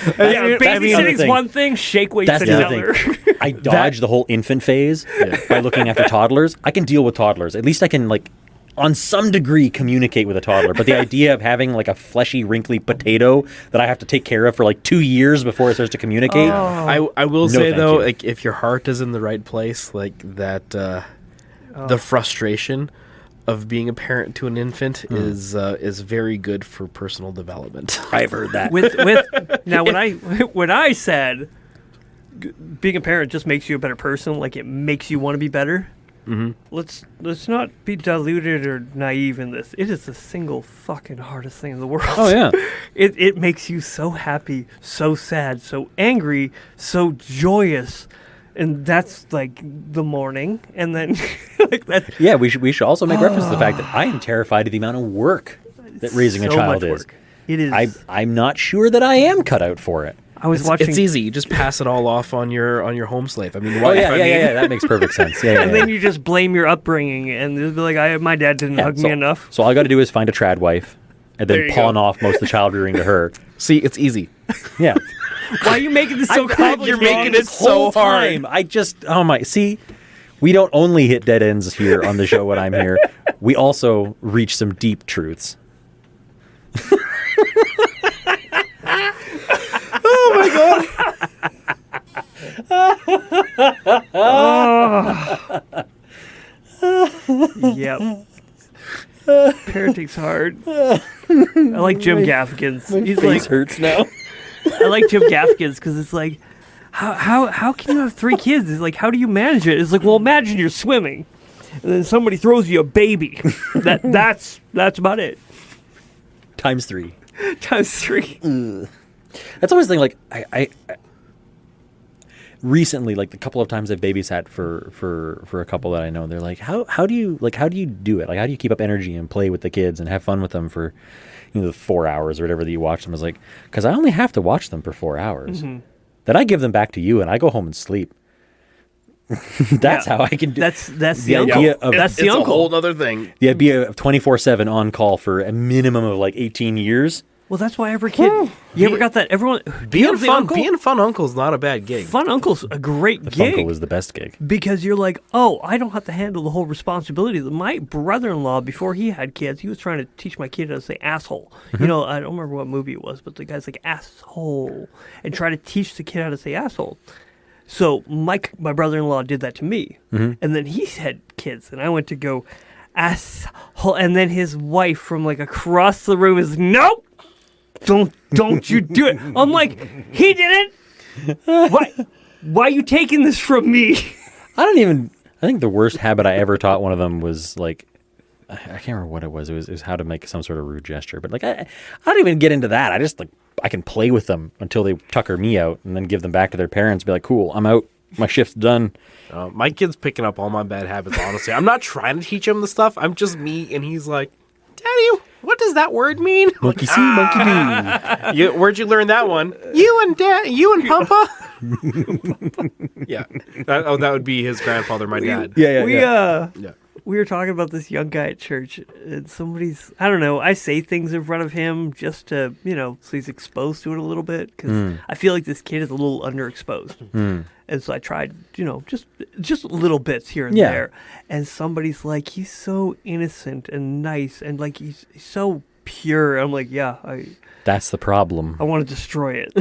Babysitting's one thing, shake weight's another. I dodge the whole infant phase by looking after toddlers. I can deal with toddlers. At least I can like, on some degree, communicate with a toddler. But the idea of having like a fleshy, wrinkly potato that I have to take care of for like 2 years before it starts to communicate. I will say though, like if your heart is in the right place, like that, the frustration of being a parent to an infant is very good for personal development. I've heard that. Now when I said being a parent just makes you a better person, like it makes you want to be better. Mm-hmm. Let's not be diluted or naive in this. It is the single fucking hardest thing in the world. Oh yeah. It makes you so happy, so sad, so angry, so joyous. And that's like the morning, and then like that. Yeah, we should also make reference to the fact that I am terrified of the amount of work that raising a child is. It is. I'm not sure that I am cut out for it. I was watching. It's easy. You just pass it all off on your home slave. I mean, that makes perfect sense. Yeah, and then you just blame your upbringing, and they'll be like, my dad didn't hug me enough. So all I got to do is find a trad wife, and then pawn off most of the child rearing to her. See, it's easy. Yeah. Why are you making this so complicated? You're making it so hard. I just, see, we don't only hit dead ends here on the show when I'm here. We also reach some deep truths. Oh my god. Yep. Parenting's hard. I like Jim Gaffigan's. He's face hurts now. I like Jim Gaffigan's because it's like, how can you have 3 kids? It's like, how do you manage it? It's like, well, imagine you're swimming, and then somebody throws you a baby. That's about it. Times 3. Times 3. That's always the thing. Like I recently, like the couple of times I've babysat for a couple that I know, they're like, how do you do it? Like, how do you keep up energy and play with the kids and have fun with them for, the 4 hours or whatever that you watch them? I was like, because I only have to watch them for 4 hours. Mm-hmm. Then I give them back to you and I go home and sleep. That's how I can do. That's the idea of that's the uncle. It's a whole other thing. The idea of 24/7 on call for a minimum of like 18 years. Well, that's why every kid. You ever got that? Everyone being fun uncle's not a bad gig. Fun uncle's a great gig. Uncle is the best gig because you're like, oh, I don't have to handle the whole responsibility. My brother-in-law, before he had kids, he was trying to teach my kid how to say asshole. Mm-hmm. I don't remember what movie it was, but the guy's like asshole and try to teach the kid how to say asshole. So my brother-in-law did that to me, mm-hmm. and then he had kids, and I went to go asshole, and then his wife from like across the room is nope. don't you do it. I'm like, he did it. Why are you taking this from me? I think the worst habit I ever taught one of them was like, I can't remember what it was. It was how to make some sort of rude gesture. But like, I don't even get into that. I just like, I can play with them until they tucker me out and then give them back to their parents. Be like, cool, I'm out. My shift's done. My kid's picking up all my bad habits, honestly. I'm not trying to teach him the stuff. I'm just me, and he's like, Daddy, what does that word mean? Monkey see, monkey do. Where'd you learn that one? You and Pampa? Yeah. That would be his grandfather, my dad. Yeah. We were talking about this young guy at church, and I don't know, I say things in front of him just to, so he's exposed to it a little bit, because I feel like this kid is a little underexposed. And so I tried, just little bits here and there. And somebody's like, he's so innocent and nice, and like he's so pure. I'm like, that's the problem. I want to destroy it.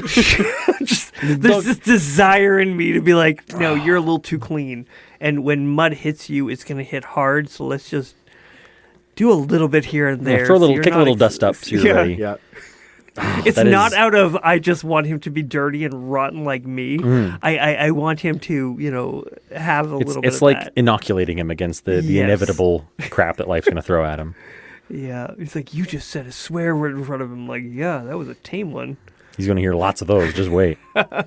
There's this desire in me to be like, no, you're a little too clean. And when mud hits you, it's going to hit hard. So let's just do a little bit here and there. Kick a little dust up so you're ready. Yeah. It's not out of, I just want him to be dirty and rotten like me. I want him to, have a little bit of It's like that. Inoculating him against the inevitable crap that life's going to throw at him. Yeah. He's like, you just said a swear word in front of him. Like, yeah, that was a tame one. He's going to hear lots of those. Just wait. I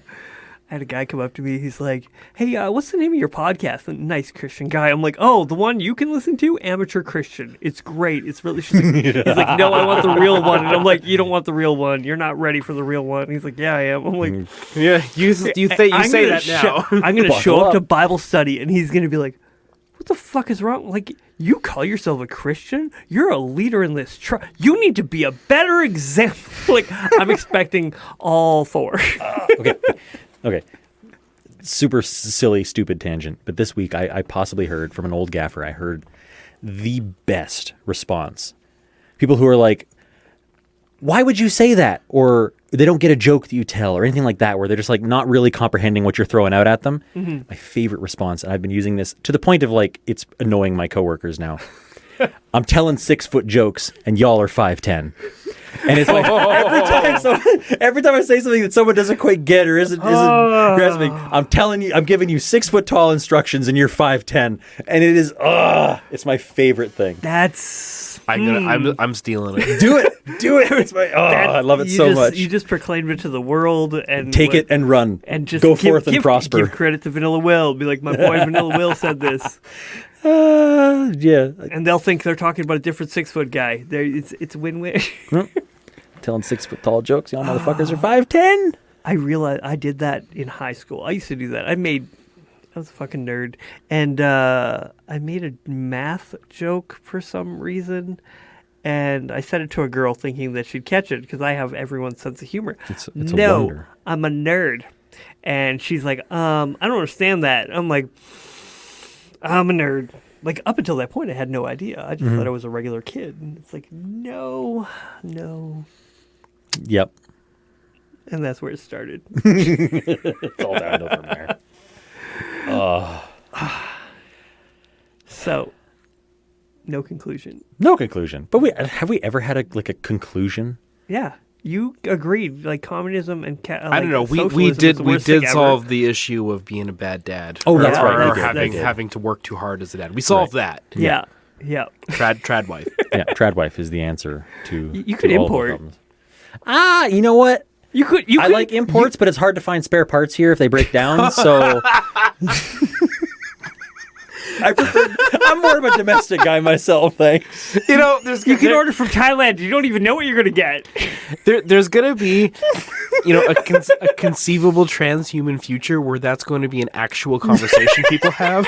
had a guy come up to me. He's like, hey, what's the name of your podcast? A nice Christian guy. I'm like, oh, the one you can listen to? Amateur Christian. It's great. It's really... He's like, no, I want the real one. And I'm like, you don't want the real one. You're not ready for the real one. He's like, yeah, I am. I'm like... Yeah, you say that now. I'm going to show up to Bible study, and he's going to be like, what the fuck is wrong? Like, you call yourself a Christian? You're a leader in this church. You need to be a better example. Like, I'm expecting all four. Okay. Super silly, stupid tangent. But this week, I possibly heard from an old gaffer, I heard the best response. People who are like, why would you say that? Or they don't get a joke that you tell or anything like that, where they're just like not really comprehending what you're throwing out at them. My favorite response, and I've been using this to the point of like, it's annoying my coworkers now. I'm telling 6-foot jokes and y'all are 5'10". And it's like every time I say something that someone doesn't quite get or isn't grasping, I'm giving you 6-foot tall instructions and you're 5'10", and it is it's my favorite thing. I'm stealing it. Do it. It's my I love it so much. You just proclaimed it to the world and take it and run and just go forth and prosper. Give credit to Vanilla Will. Be like, my boy Vanilla Will said this. Yeah, and they'll think they're talking about a different 6-foot guy. It's win-win. Telling 6-foot tall jokes, y'all motherfuckers are 5'10". I realized I did that in high school. I used to do that. I was a fucking nerd, and I made a math joke for some reason, and I said it to a girl thinking that she'd catch it because I have everyone's sense of humor. It's a wonder. I'm a nerd, and she's like, I don't understand that. I'm like, I'm a nerd. Like, up until that point, I had no idea. I just thought I was a regular kid. And it's like, no. Yep. And that's where it started. It's all downhill from there. So, no conclusion. No conclusion. But have we ever had a conclusion? Yeah. You agreed, like communism and I don't know. We did solve the issue of being a bad dad. Oh, that's right. Or having to work too hard as a dad. We solved that. Yeah. Trad wife. Yeah, trad wife is the answer to. You could import. You know what? You could. I like imports, but it's hard to find spare parts here if they break down. So. I'm more of a domestic guy myself, thanks. You can order from Thailand. You don't even know what you're going to get. There's going to be, a conceivable transhuman future where that's going to be an actual conversation people have.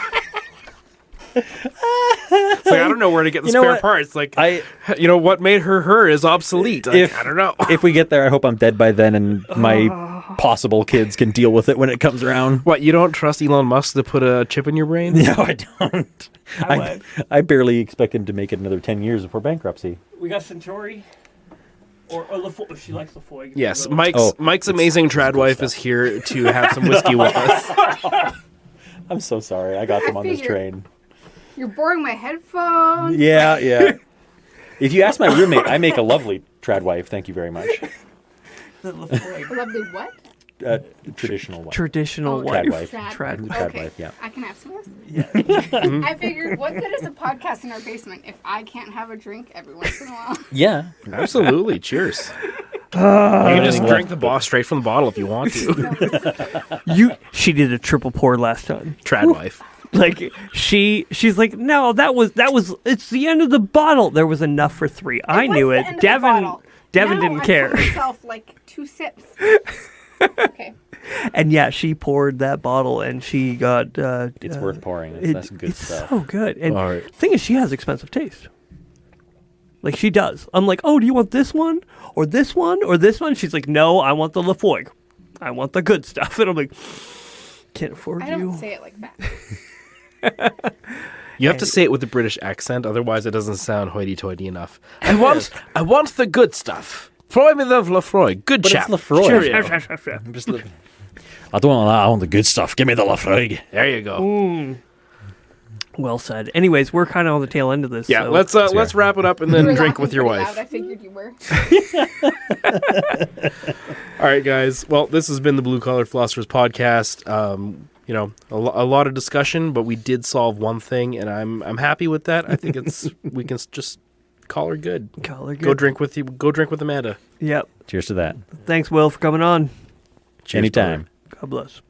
It's like, I don't know where to get the spare parts. Like, what made her is obsolete. Like, I don't know. If we get there, I hope I'm dead by then and my possible kids can deal with it when it comes around. What, you don't trust Elon Musk to put a chip in your brain? No, I don't. I barely expect him to make it another 10 years before bankruptcy. We got Centauri. Or LaFoy. She likes LaFoy. Yes, Mike's amazing trad wife is here to have some whiskey with us. I'm so sorry. I got them on this train. You're boring my headphones. Yeah. If you ask my roommate, I make a lovely trad wife. Thank you very much. Lovely what? Traditional wife. Traditional Oh, wife. wife. Trad. Trad Okay. wife, yeah. I can have some of this. Yeah. I figured, what good is a podcast in our basement if I can't have a drink every once in a while? Yeah. Absolutely. Cheers. You can just drink the boss straight from the bottle if you want to. She did a triple pour last time. Trad wife. Like she's like, no, that was it's the end of the bottle. There was enough for 3. I knew it. Devin didn't care. I poured myself like 2 sips. Okay. And yeah, she poured that bottle and she got It's worth pouring. That's good it's stuff. so good. And All right. the thing is, she has expensive taste. Like she does. I'm like, oh, do you want this one or this one or this one? She's like, no, I want the Lafroig. I want the good stuff. And I'm like, can't afford I you. don't say it like that. You have to say it with a British accent, otherwise it doesn't sound hoity-toity enough. I want the good stuff. Throw me the Lafroy. Good But chap. it's Lafroy. Cheerio. I'm just looking. I don't want that. I want the good stuff. Give me the Lafroig. There you go. Well said. Anyways, we're kind of on the tail end of this. Yeah, so. let's wrap it up and You then were drink laughing with your pretty wife. loud. I figured you were. All right, guys. Well, this has been the Blue Collar Philosophers podcast. A lot of discussion, but we did solve one thing, and I'm happy with that. I think we can just call her good. Call her good. Go drink with Amanda. Yep. Cheers to that. Thanks, Will, for coming on. Cheers, Anytime. God bless.